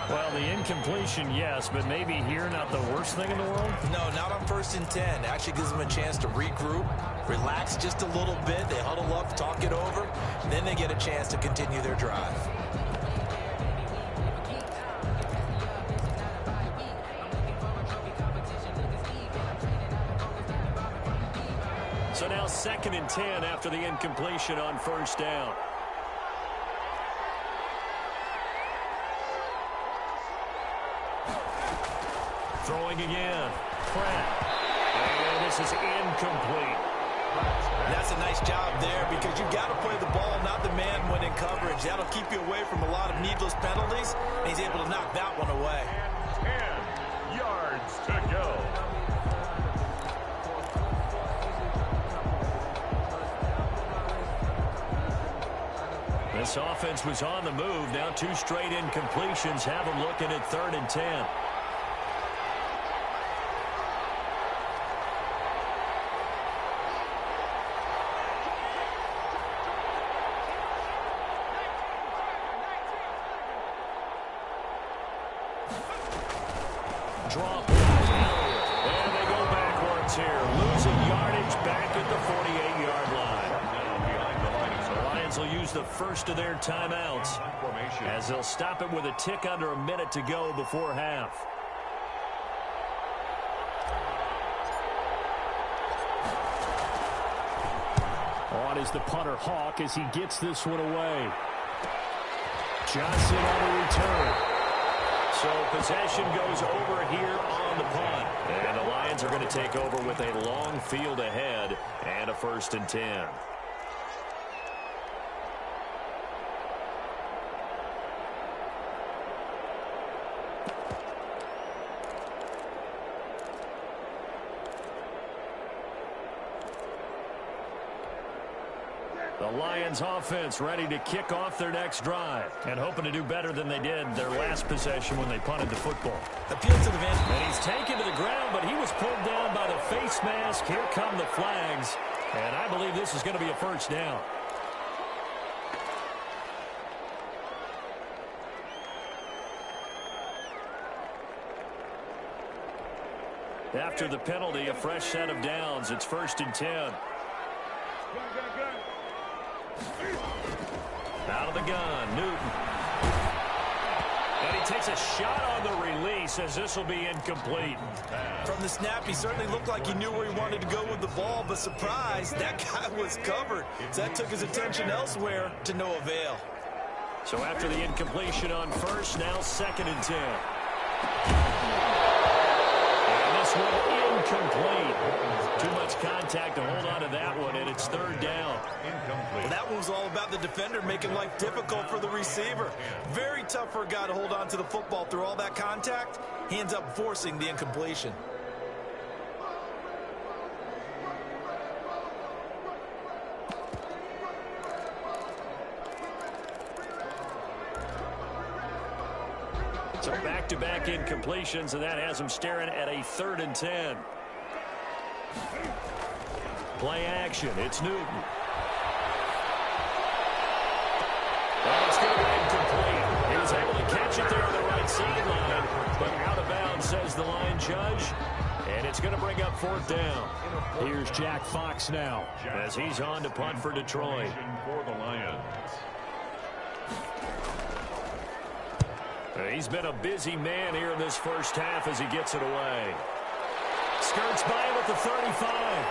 Well, the incompletion, yes, but maybe here not the worst thing in the world? No, not on 1st and 10. Actually gives them a chance to regroup, relax just a little bit. They huddle up, talk it over, and then they get a chance to continue their drive. So now 2nd and 10 after the incompletion on 1st down. Throwing again. Pratt. And this is incomplete. That's a nice job there because you've got to play the ball, not the man when in coverage. That'll keep you away from a lot of needless penalties, and he's able to knock that one away. 10 yards to go. This offense was on the move. Now 2 straight incompletions have them looking at 3rd and 10. Drop. And they go backwards here. Losing yardage back at the 48-yard line. The Lions will use the first of their timeouts as they'll stop it with a tick under a minute to go before half. On is the punter Hawk as he gets this one away. Johnson on the return. So possession goes over here on the punt. And the Lions are going to take over with a long field ahead and a 1st and 10. The Lions offense ready to kick off their next drive and hoping to do better than they did their last possession when they punted the football. Appeal to the man. And he's taken to the ground, but he was pulled down by the face mask. Here come the flags. And I believe this is going to be a 1st down. After the penalty, a fresh set of downs. It's 1st and 10. Out of the gun, Newton. And he takes a shot on the release as this will be incomplete. From the snap, he certainly looked like he knew where he wanted to go with the ball, but surprise, that guy was covered. So that took his attention elsewhere to no avail. So after the incompletion on 1st, now 2nd and 10. And this one incomplete. Too much contact to hold on to that one, and it's 3rd down. Well, that one was all about the defender making life difficult for the receiver. Very tough for a guy to hold on to the football through all that contact. He ends up forcing the incompletion. So back-to-back incompletions, and that has him staring at a 3rd and 10. Play action. It's Newton. And it's going to be incomplete. He was able to catch it there on the right sideline, but out of bounds, says the line judge. And it's going to bring up fourth down. Here's Jack Fox now as he's on to punt for Detroit. For the Lions. He's been a busy man here in this first half as he gets it away. Skirts by him at the 35.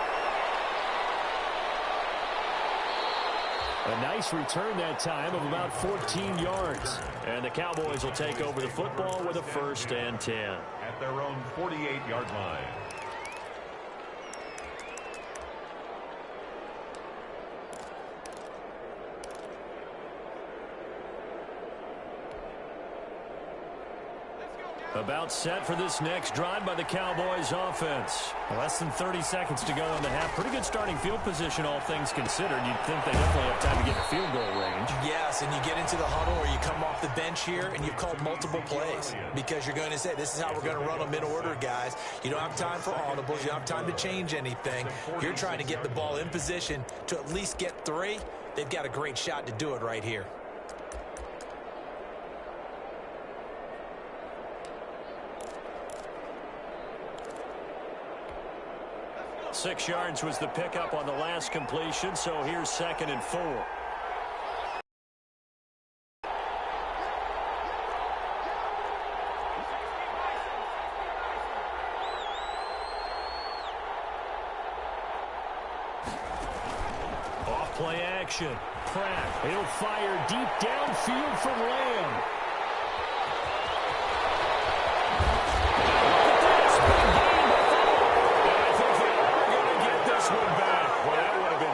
A nice return that time of about 14 yards. And the Cowboys will take over the football with a 1st and 10. At their own 48-yard line. About set for this next drive by the Cowboys offense. Less than 30 seconds to go in the half. Pretty good starting field position, all things considered. You'd think they definitely have time to get in field goal range. Yes, and you get into the huddle or you come off the bench here and you've called multiple plays because you're going to say, this is how we're going to run them in order, guys. You don't have time for audibles. You don't have time to change anything. You're trying to get the ball in position to at least get 3. They've got a great shot to do it right here. 6 yards was the pickup on the last completion, so here's 2nd and 4. Off play action. Pratt, he'll fire deep downfield from Lamb.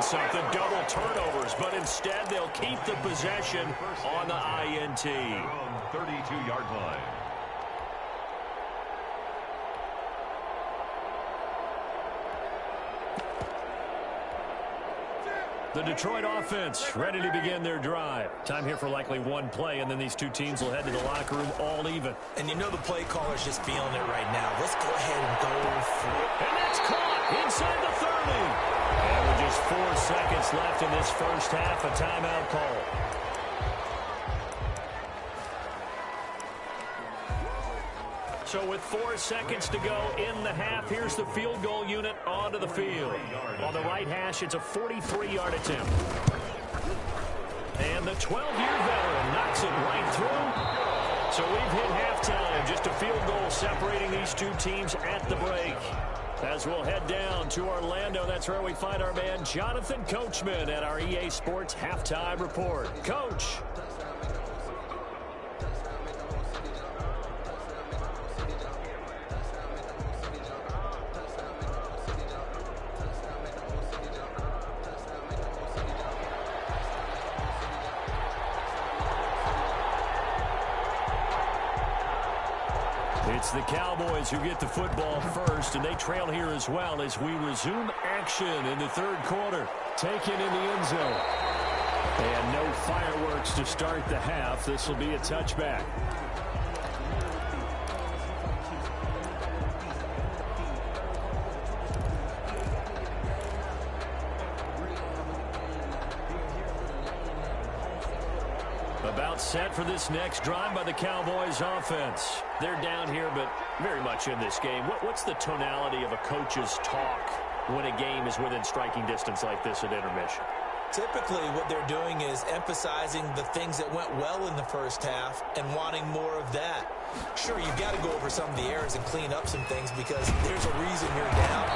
Something double turnovers, but instead they'll keep the possession on the INT. 32-yard line. The Detroit offense ready to begin their drive. Time here for likely one play, and then these two teams will head to the locker room all even. And you know the play caller's just feeling it right now. Let's go ahead and go for it. And that's caught inside the 30. And with just 4 seconds left in this first half, a timeout call. So with 4 seconds to go in the half, here's the field goal unit onto the field. On the right hash, it's a 43-yard attempt. And the 12-year veteran knocks it right through. So we've hit halftime. Just a field goal separating these two teams at the break. As we'll head down to Orlando, that's where we find our man Jonathan Coachman at our EA Sports Halftime Report. Coach. It's the Cowboys who get the football first, and they trail here as well as we resume action in the third quarter. Taken in the end zone. And no fireworks to start the half. This will be a touchback. About set for this next drive by the Cowboys offense. They're down here, but very much in this game. What's the tonality of a coach's talk when a game is within striking distance like this at intermission? Typically, what they're doing is emphasizing the things that went well in the first half and wanting more of that. Sure, you've got to go over some of the errors and clean up some things because there's a reason you're down.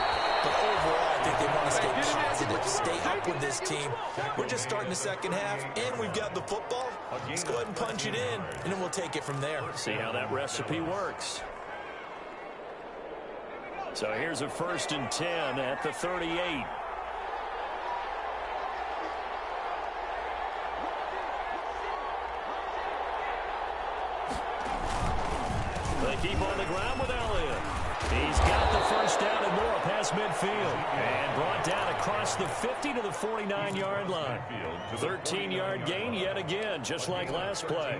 But overall, I think they want to stay positive, stay up with this team. We're just starting the second half, and we've got the football. Let's go ahead and punch it in, and then we'll take it from there. See how that recipe works. So here's a 1st and 10 at the 38. They keep on the ground with Elliott. He's got the first down and more past midfield. And brought down across the 50 to the 49-yard line. 13-yard gain yet again, just like last play.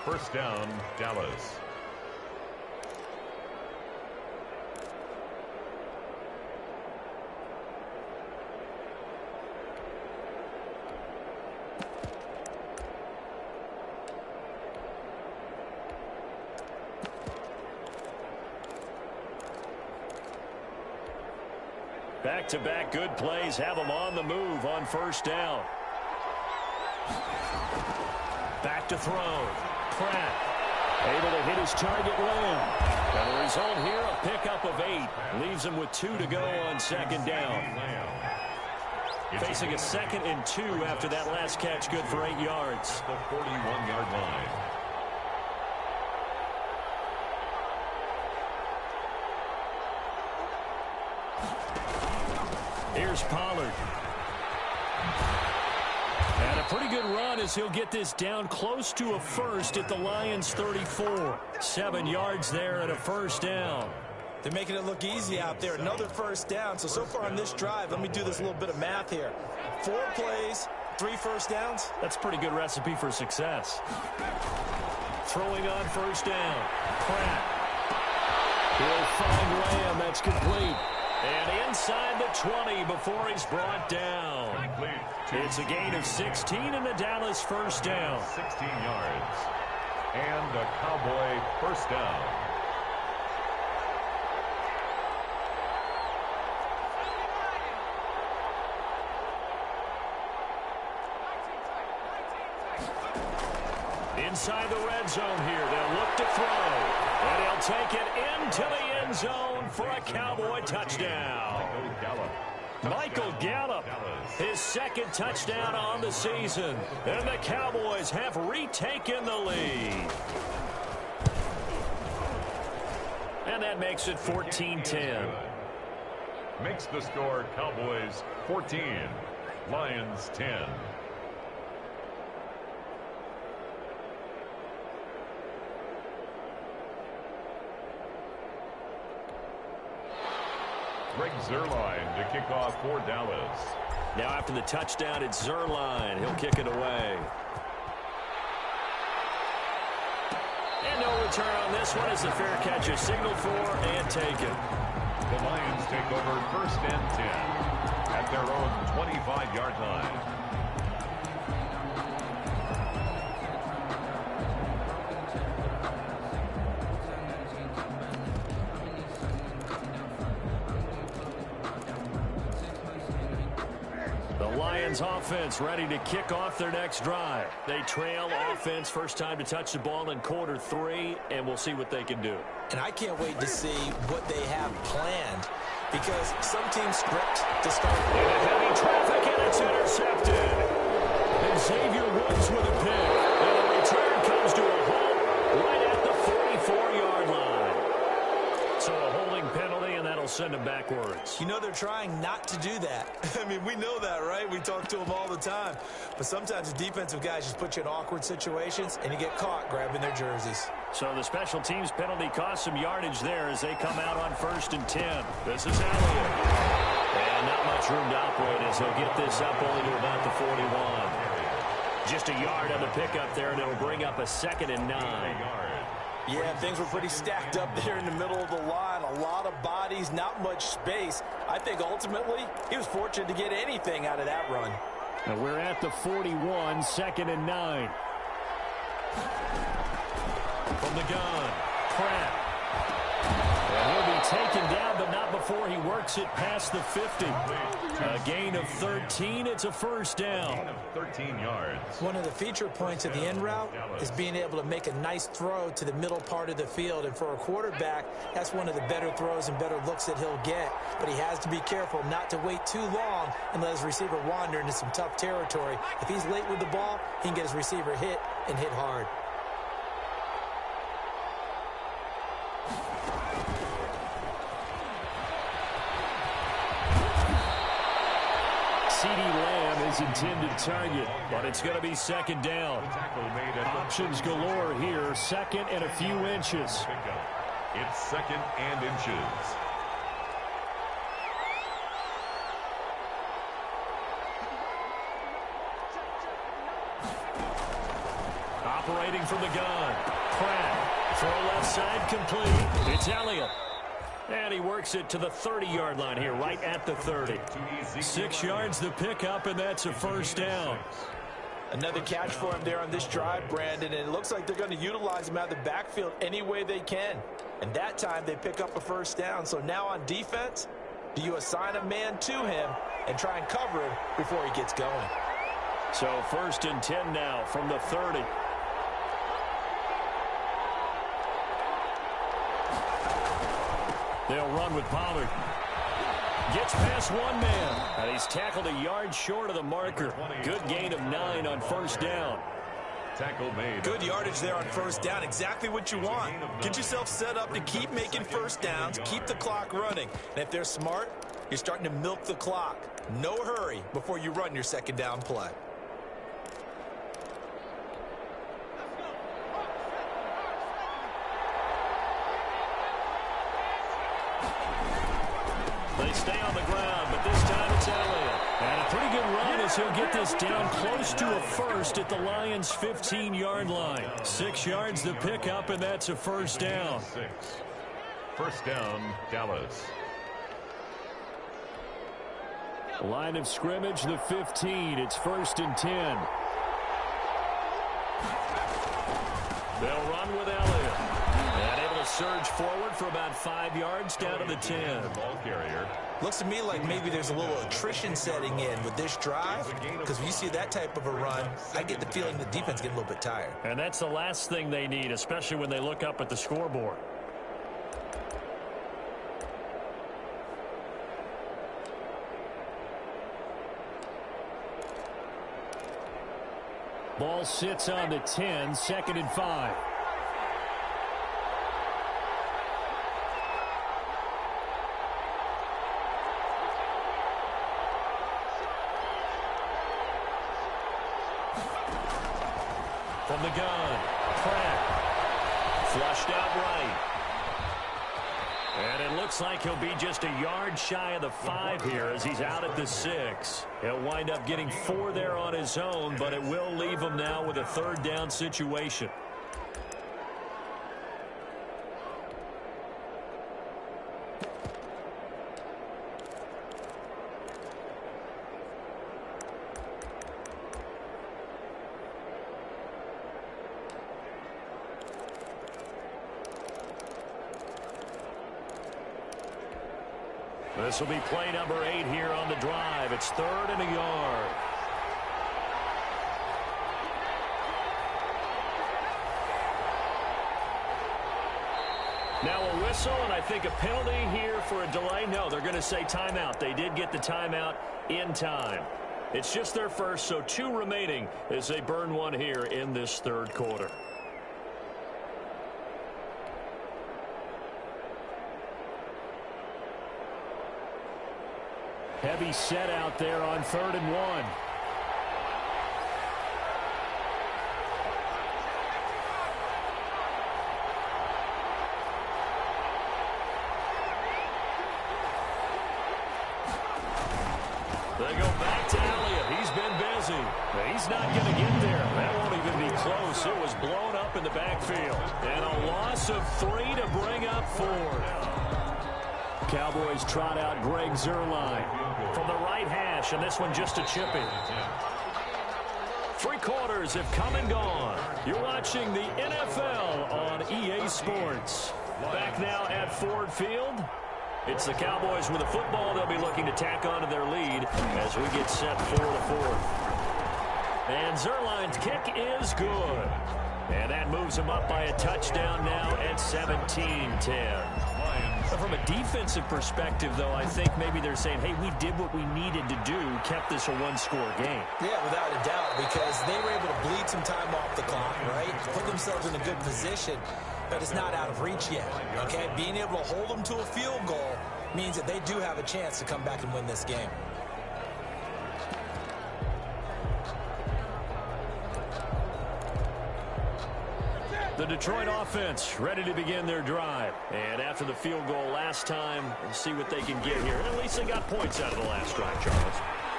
First down, Dallas. back-to-back good plays have them on the move on first down. Back to throw. Pratt able to hit his target, Lamb. And the result here, a pickup of 8. Leaves him with 2 to go on second down. Facing a 2nd and 2 after that last catch, good for 8 yards. The 41-yard line. Here's Pollard. And a pretty good run as he'll get this down close to a first at the Lions' 34. 7 yards there and a first down. They're making it look easy out there. Another first down. So far on this drive, let me do this little bit of math here. 4 plays, 3 first downs. That's a pretty good recipe for success. Throwing on first down. Pratt. He'll find Lamb. That's complete. And inside the 20 before he's brought down. It's a gain of 16 and the Dallas first down. 16 yards. And a Cowboy first down. Inside the red zone here. They'll look to throw. And he'll take it into the end zone for a Cowboy touchdown. Michael Gallup, his 2nd touchdown on the season. And the Cowboys have retaken the lead. And that makes it 14-10. Makes the score Cowboys 14, Lions 10. Greg Zuerlein to kick off for Dallas. Now after the touchdown, it's Zuerlein. He'll kick it away. And no return on this one as the fair catch is signaled for and taken. The Lions take over first and 10 at their own 25-yard line. Offense ready to kick off their next drive. They trail offense, first time to touch the ball in quarter 3, and we'll see what they can do. And I can't wait to see what they have planned, because some teams script to start. And heavy traffic, and it's intercepted. And Xavier Woods with a pick. And the return comes to a halt right at the 44-yard line. So a holding penalty, and that'll send them backwards. You know they're trying not to do that. I mean, we know that, right? We talk to them all the time. But sometimes the defensive guys just put you in awkward situations, and you get caught grabbing their jerseys. So the special teams penalty costs some yardage there as they come out on first and 10. This is Elliott. And not much room to operate as he'll get this up only to about the 41. Just a yard on the pickup there, and it'll bring up a 2nd and 9. Yeah, things were pretty stacked up there in the middle of the line. A lot of bodies, not much space. I think ultimately he was fortunate to get anything out of that run. And we're at the 41, 2nd and 9. From the gun, Pratt. And he'll be taken down, but not before he works it past the 50. A gain of 13. It's a first down. Gain of 13 yards. One of the feature points of the end route is being able to make a nice throw to the middle part of the field. And for a quarterback, that's one of the better throws and better looks that he'll get. But he has to be careful not to wait too long and let his receiver wander into some tough territory. If he's late with the ball, he can get his receiver hit and hit hard. CeeDee Lamb is intended target, but it's going to be 2nd down. Options galore here, 2nd and a few inches. It's 2nd and inches. Operating from the gun. Pratt. Throw left side complete. It's Elliott. And he works it to the 30-yard line here, right at the 30. 6 yards the pickup, and that's a first down. Another catch for him there on this drive, Brandon, and it looks like they're going to utilize him out of the backfield any way they can. And that time they pick up a first down. So now on defense, Do you assign a man to him and try and cover him before he gets going? So 1st and 10 now from the 30. They'll run with Pollard. Gets past one man, and he's tackled a yard short of the marker. Good gain of 9 on 1st down. Tackle made. Good yardage there on 1st down. Exactly what you want. Get yourself set up to keep making 1st downs, keep the clock running. And if they're smart, you're starting to milk the clock. No hurry before you run your 2nd down play. They stay on the ground, but this time it's Elliott. And a pretty good run as he'll get this down close to a 1st at the Lions' 15-yard line. 6 yards to pick up, and that's a 1st down. 6. 1st down, Dallas. Line of scrimmage, the 15. It's 1st and 10. They'll run with Elliott. And able to surge forward for about 5 yards down to the 10. Ball carrier. Looks to me like maybe there's a little attrition setting in with this drive, because when you see that type of a run, I get the feeling the defense getting a little bit tired. And that's the last thing they need, especially when they look up at the scoreboard. Ball sits on the 10, 2nd and 5. From the gun, Pratt, flushed out right. And it looks like he'll be just a yard shy of the 5 here as he's out at the 6. He'll wind up getting 4 there on his own, but it will leave him now with a 3rd down situation. This will be play number 8 here on the drive. It's 3rd and a yard. Now a whistle, and I think a penalty here for a delay. No, they're going to say timeout. They did get the timeout in time. It's just their first, so 2 remaining as they burn one here in this 3rd quarter. Heavy set out there on 3rd and 1. They go back to Elliott. He's been busy. He's not going to get there. That won't even be close. It was blown up in the backfield. And a loss of 3 to bring up 4. Cowboys trot out Greg Zuerlein from the right hash, and this one just a chip in. 3 quarters have come and gone. You're watching the NFL on EA Sports. Back now at Ford Field. It's the Cowboys with a football. They'll be looking to tack onto their lead as we get set for the 4th. And Zuerlein's kick is good. And that moves him up by a touchdown now at 17-10. From a defensive perspective, though, I think maybe they're saying, hey, we did what we needed to do, kept this a 1-score game. Yeah, without a doubt, because they were able to bleed some time off the clock, right? Put themselves in a good position, but it's not out of reach yet, okay? Being able to hold them to a field goal means that they do have a chance to come back and win this game. The Detroit offense ready to begin their drive. And after the field goal last time, we'll see what they can get here. And at least they got points out of the last drive, Charles.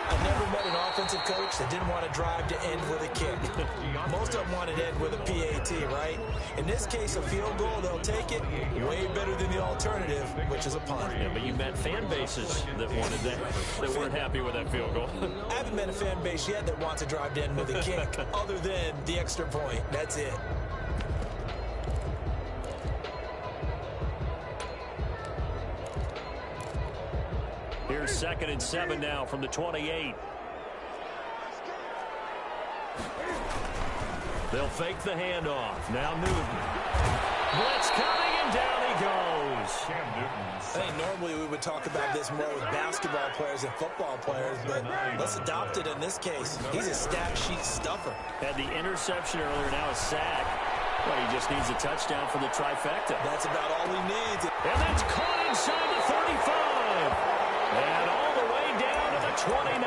I've never met an offensive coach that didn't want to drive to end with a kick. Most of them wanted to end with a PAT, right? In this case, a field goal, they'll take it way better than the alternative, which is a punt. Yeah, but you met fan bases that wanted that, that weren't happy with that field goal. I haven't met a fan base yet that wants to drive to end with a kick other than the extra point. That's it. 2nd and 7 now from the 28. They'll fake the handoff. Now Newton. Blitz coming, and down he goes. I think normally we would talk about this more with basketball players and football players, but let's adopt it in this case. He's a stat sheet stuffer. Had the interception earlier, now a sack. Well, he just needs a touchdown for the trifecta. That's about all he needs. And that's caught inside the 35. And all the way down to the 29.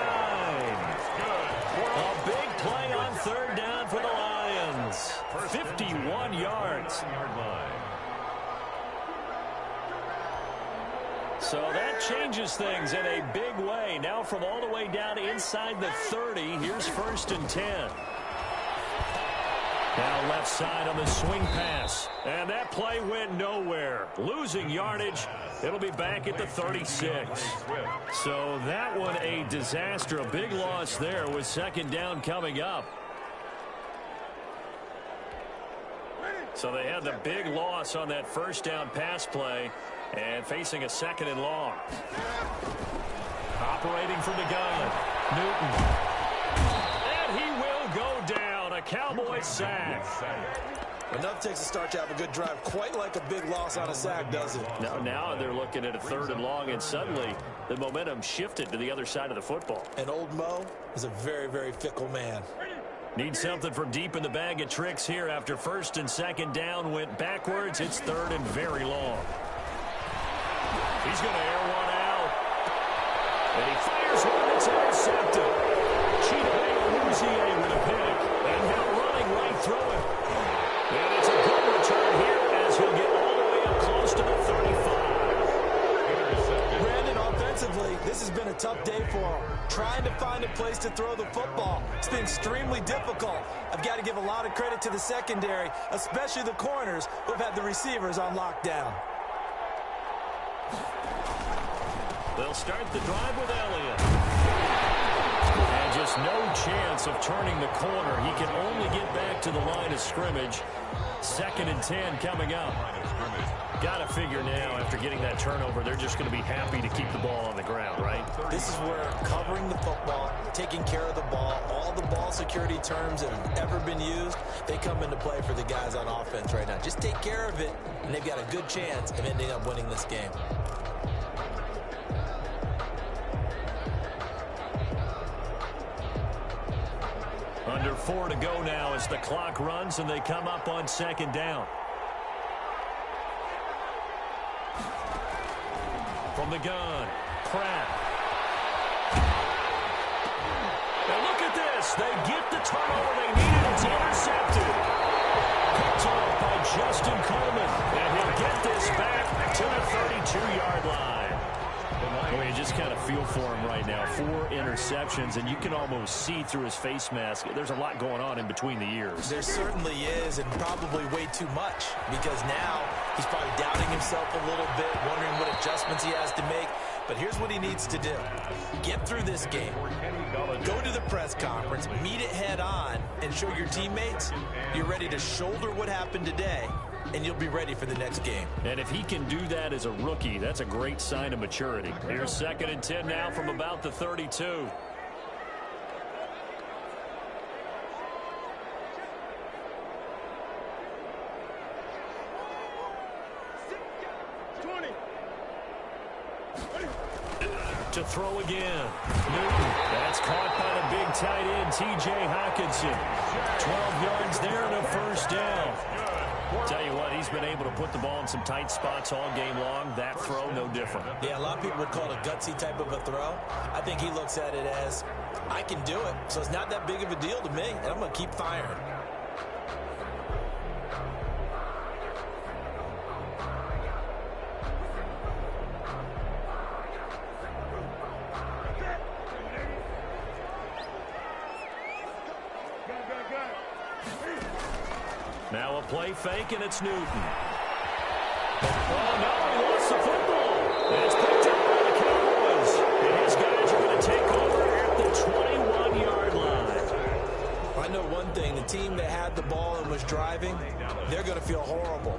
A big play on 3rd down for the Lions. 51 yards. So that changes things in a big way. Now from all the way down inside the 30, here's 1st and 10. Now left side on the swing pass. And that play went nowhere. Losing yardage. It'll be back at the 36. So that one a disaster. A big loss there with 2nd down coming up. So they had the big loss on that 1st down pass play. And facing a 2nd and long. Operating from the gun. Newton. And he will go down. A Cowboy sack. Enough takes to start to have a good drive. Quite like a big loss on a sack, does it? Now they're looking at a 3rd and long, and suddenly the momentum shifted to the other side of the football. And old Mo is a very, very fickle man. Need something from deep in the bag of tricks here after 1st and 2nd down went backwards. It's 3rd and very long. He's going to air one out. And he fires one that's intercepted. Chidobe with a pick. And now running right through it. And it's a good return here as he'll get all the way up close to the 35. Brandon, offensively, this has been a tough day for him. Trying to find a place to throw the football. It's been extremely difficult. I've got to give a lot of credit to the secondary, especially the corners who have had the receivers on lockdown. They'll start the drive with Elliott. And just no chance of turning the corner. He can only get back to the line of scrimmage. 2nd and 10 coming up. Got to figure now, after getting that turnover, they're just going to be happy to keep the ball on the ground, right? This is where covering the football, taking care of the ball, all the ball security terms that have ever been used, they come into play for the guys on offense right now. Just take care of it, and they've got a good chance of ending up winning this game. Under 4 to go now as the clock runs and they come up on 2nd down. From the gun, Pratt. Now look at this. They get the turnover they needed. It's intercepted. Picked off by Justin Coleman. And he'll get this back to the 32-yard line. Well, you just kind of feel for him right now. 4 interceptions, and you can almost see through his face mask. There's a lot going on in between the ears. There certainly is, and probably way too much, because now he's probably doubting himself a little bit, wondering what adjustments he has to make. But here's what he needs to do. Get through this game. Go to the press conference, meet it head on, and show your teammates you're ready to shoulder what happened today, and you'll be ready for the next game. And if he can do that as a rookie, that's a great sign of maturity. Here's 2nd and 10 now from about the 32. To throw again. Newton. That's caught by the big tight end, T.J. Hockenson. 12 yards there and a 1st down. Tell you what, he's been able to put the ball in some tight spots all game long. That throw, no different. Yeah, a lot of people would call it a gutsy type of a throw. I think he looks at it as, I can do it, so it's not that big of a deal to me, and I'm going to keep firing. Now a play fake, and it's Newton. Oh, no, he lost the football. And it's picked up by the Cowboys. And his guys are going to take over at the 21-yard line. I know one thing. The team that had the ball and was driving, they're going to feel horrible.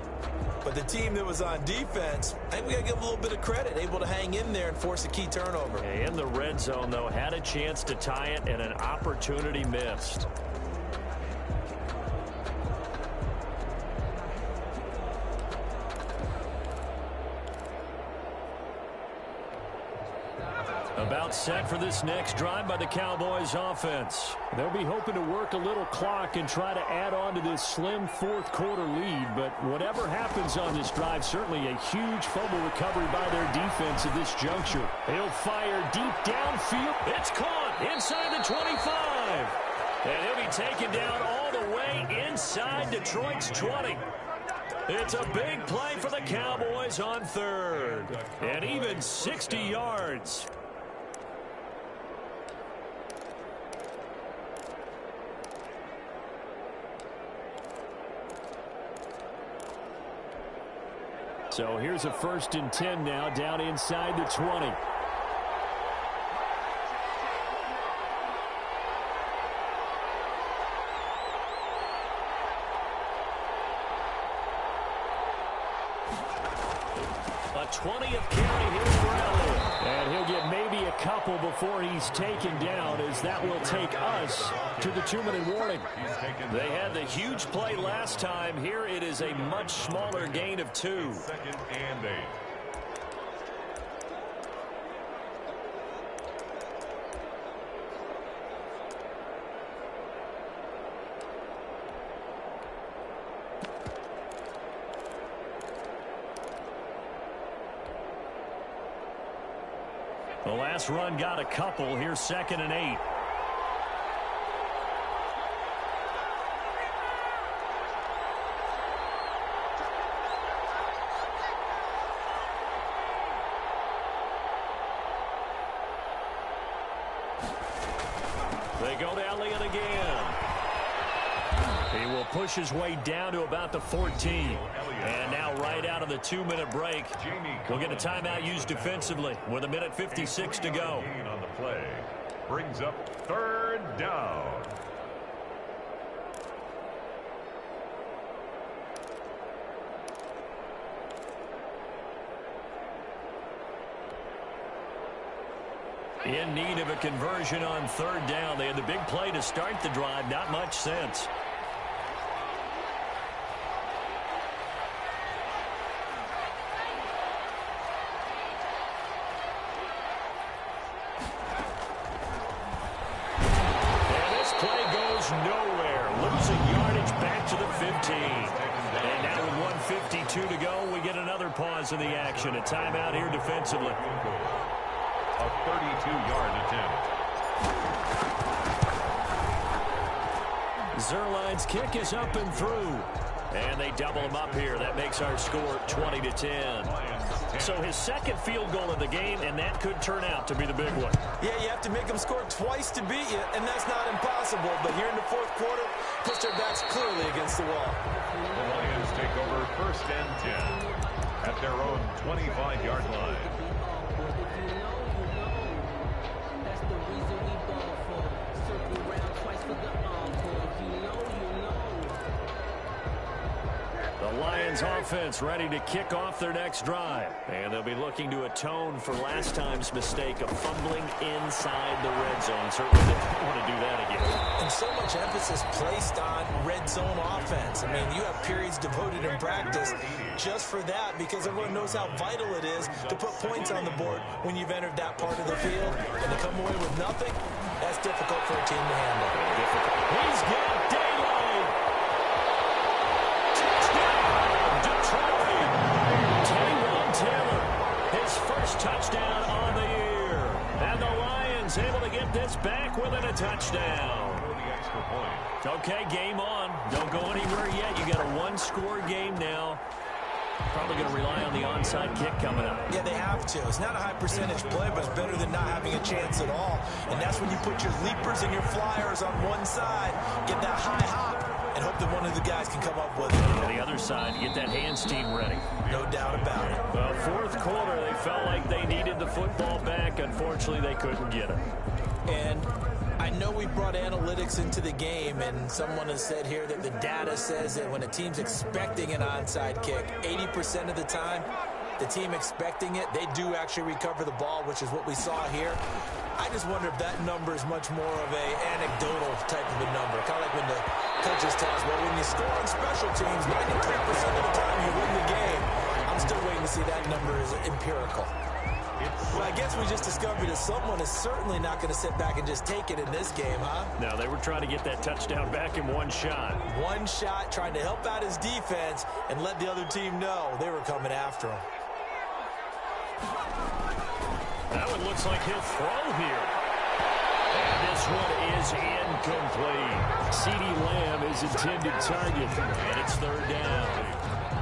But the team that was on defense, I think we got to give them a little bit of credit, able to hang in there and force a key turnover. In the red zone, though, had a chance to tie it and an opportunity missed. About set for this next drive by the Cowboys offense. They'll be hoping to work a little clock and try to add on to this slim fourth quarter lead. But whatever happens on this drive, certainly a huge fumble recovery by their defense at this juncture. He'll fire deep downfield. It's caught inside the 25. And he'll be taken down all the way inside Detroit's 20. It's a big play for the Cowboys on third. And even 60 yards. So here's a 1st and 10 now, down inside the 20. A 20th carry here for Elliott. And he'll get maybe a couple before he's taken down, as that will take us to the 2-minute warning. They had the huge play last time. Here it is a much smaller gain of 2. 2nd and 8. The last run got a couple. Here's 2nd and 8. They go to Elliott again. He will push his way down to about the 14. And now right out of the 2-minute break, we'll get a timeout used defensively with 1:56 to go. On the play brings up 3rd down. In need of a conversion on 3rd down. They had the big play to start the drive. Not much sense. Nowhere, losing yardage back to the 15. And now with 1:52 to go, we get another pause in the action. A timeout here defensively. A 32-yard attempt. Zerline's kick is up and through. And they double him up here. That makes our score 20-10. So his 2nd field goal of the game, and that could turn out to be the big one. Yeah, you have to make them score twice to beat you, and that's not impossible. But here in the 4th quarter, push their backs clearly against the wall. The Lions take over 1st and 10 at their own 25-yard line. The Lions offense ready to kick off their next drive. And they'll be looking to atone for last time's mistake of fumbling inside the red zone. Certainly they don't want to do that again. And so much emphasis placed on red zone offense. I mean, you have periods devoted in practice just for that, because everyone knows how vital it is to put points on the board when you've entered that part of the field. And to come away with nothing, that's difficult for a team to handle. He's got daylight. Taylor, his first touchdown on the year. And the Lions able to get this back within a touchdown. Okay, game on. Don't go anywhere yet. You got a 1-score game now. Probably going to rely on the onside kick coming up. Yeah, they have to. It's not a high percentage play, but it's better than not having a chance at all. And that's when you put your leapers and your flyers on one side, get that high hop, and hope that one of the guys can come up with it. On the other side, get that hands team ready. No doubt about it. Well, 4th quarter, they felt like they needed the football back. Unfortunately, they couldn't get it. And I know we brought analytics into the game, and someone has said here that the data says that when a team's expecting an onside kick, 80% of the time, the team expecting it, they do actually recover the ball, which is what we saw here. I just wonder if that number is much more of a anecdotal type of a number. Kind of like when the coaches tell us, well, when you score on special teams, 93% of the time you win the game. I'm still waiting to see that number is empirical. Well, I guess we just discovered that someone is certainly not going to sit back and just take it in this game, huh? No, they were trying to get that touchdown back in one shot. One shot, trying to help out his defense and let the other team know they were coming after him. That one looks like he'll throw here. And this one is incomplete. CeeDee Lamb is intended target, and it's third down.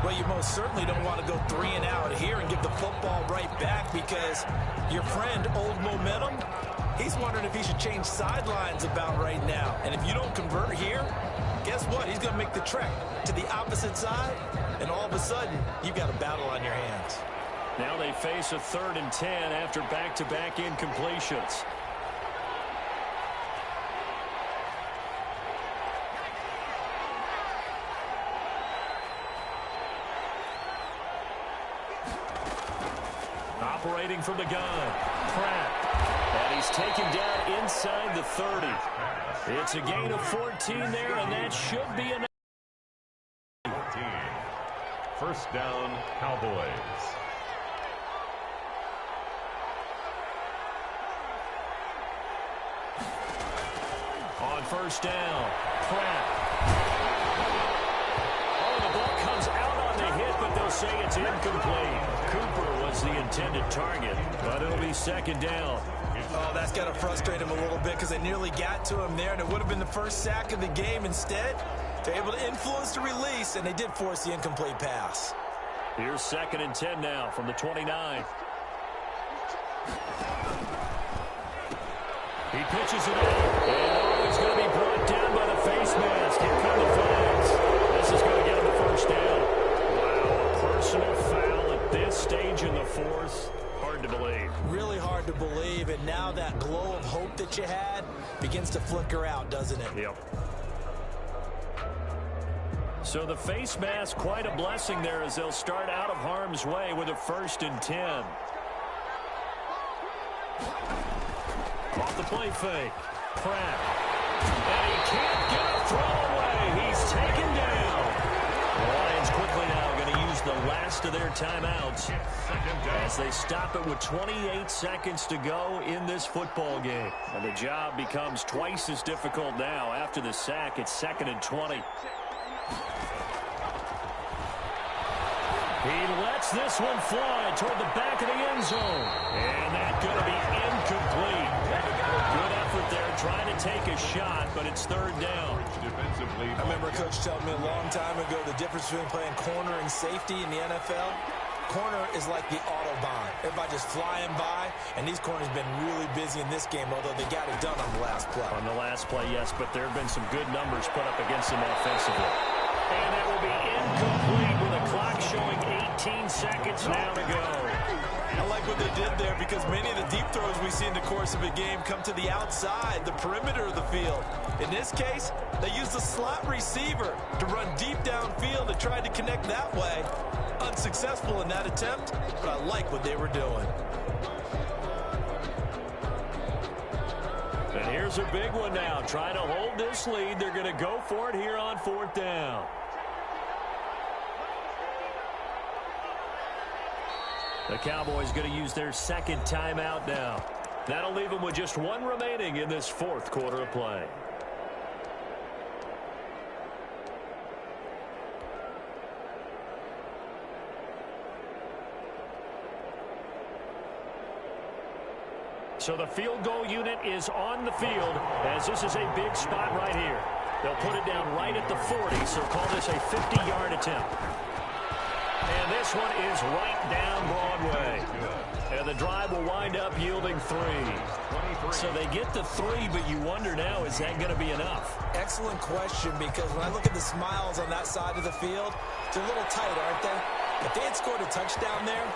Well, you most certainly don't want to go 3 and out here and give the football right back, because your friend, Old Momentum, he's wondering if he should change sidelines about right now. And if you don't convert here, guess what? He's going to make the trek to the opposite side, and all of a sudden, you've got a battle on your hands. Now they face a 3rd and 10 after back-to-back incompletions. Operating from the gun, Pratt. And he's taken down inside the 30. It's a gain of 14 there, and that should be enough. 14. First down, Cowboys. On first down, Pratt. Oh, the ball comes out on the hit, but they'll say it's incomplete. Cooper was the intended target, but it'll be second down. Oh, that's got to frustrate him a little bit, because they nearly got to him there, and it would have been the first sack of the game. Instead, they're able to influence the release, and they did force the incomplete pass. Here's 2nd and 10 now from the 29. He pitches it out, and he's going to be brought down by the face mask. Here come the flags. This is going to get him the first down. Wow, a personal foul at this stage in the 4th. Hard to believe. Really hard to believe, and now that glow of hope that you had begins to flicker out, doesn't it? Yep. So the face mask, quite a blessing there, as they'll start out of harm's way with a 1st and 10. Off the play fake. Pratt. And he can't get a throw away. He's taken down. The Lions quickly now going to use the last of their timeouts as they stop it with 28 seconds to go in this football game. And the job becomes twice as difficult now. After the sack, it's 2nd and 20. He lets this one fly toward the back of the end zone. And that's going to be incomplete. Good effort there, trying to take a shot, but it's 3rd down. I remember a coach telling me a long time ago the difference between playing corner and safety in the NFL. Corner is like the Autobahn. Everybody just flying by, and these corners have been really busy in this game, although they got it done on the last play. On the last play, yes, but there have been some good numbers put up against them offensively. And that will be incomplete with a clock showing 18 seconds now to go. I like what they did there, because many of the deep throws we see in the course of a game come to the outside, the perimeter of the field. In this case, they used the slot receiver to run deep downfield and tried to connect that way. Unsuccessful in that attempt, but I like what they were doing. And here's a big one now. Trying to hold this lead. They're going to go for it here on 4th down. The Cowboys going to use their 2nd timeout now. That'll leave them with just 1 remaining in this 4th quarter of play. So the field goal unit is on the field, as this is a big spot right here. They'll put it down right at the 40, so call this a 50-yard attempt. And this one is right down Broadway. And the drive will wind up yielding 3. So they get the 3, but you wonder now, is that going to be enough? Excellent question, because when I look at the smiles on that side of the field, they're a little tight, aren't they? If they had scored a touchdown there,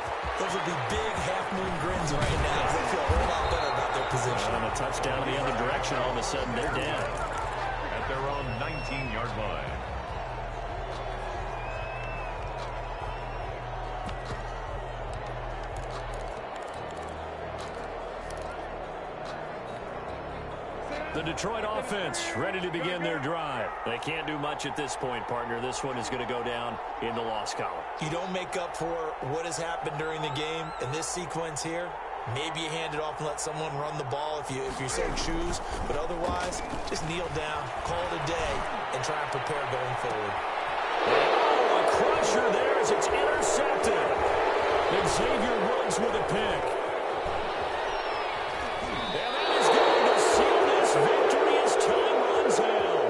those would be big half-moon grins right now. They feel a whole lot better about their position. And a touchdown in the other direction. All of a sudden, they're down. At their own 19-yard line. The Detroit offense ready to begin their drive. They can't do much at this point, partner. This one is going to go down in the loss column. You don't make up for what has happened during the game in this sequence here. Maybe you hand it off and let someone run the ball if you so choose. But otherwise, just kneel down, call it a day, and try and prepare going forward. Oh, a crusher there as it's intercepted. And Xavier Woods with a pick. And that is going to seal this victory as time runs out.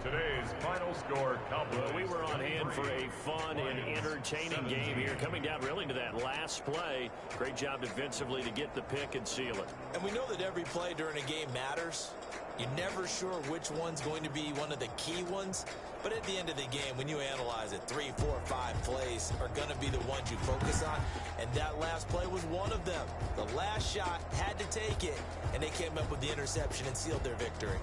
Today's final score Well, we were on hand for a fun and entertaining game here. Coming down really to that last play. Great job defensively to get the pick and seal it. And we know that every play during a game matters. You're never sure which one's going to be one of the key ones. But at the end of the game, when you analyze it, 3, 4, 5 plays are going to be the ones you focus on. And that last play was one of them. The last shot had to take it, and they came up with the interception and sealed their victory.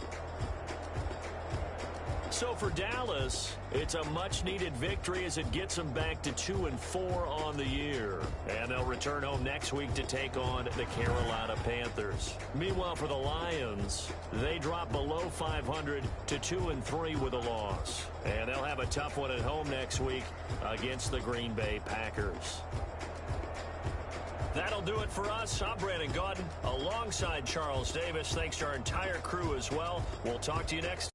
So for Dallas, it's a much-needed victory as it gets them back to 2-4 on the year. And they'll return home next week to take on the Carolina Panthers. Meanwhile, for the Lions, they drop below 500 to 2-3 with a loss. And they'll have a tough one at home next week against the Green Bay Packers. That'll do it for us. I'm Brandon Gaudin alongside Charles Davis. Thanks to our entire crew as well. We'll talk to you next.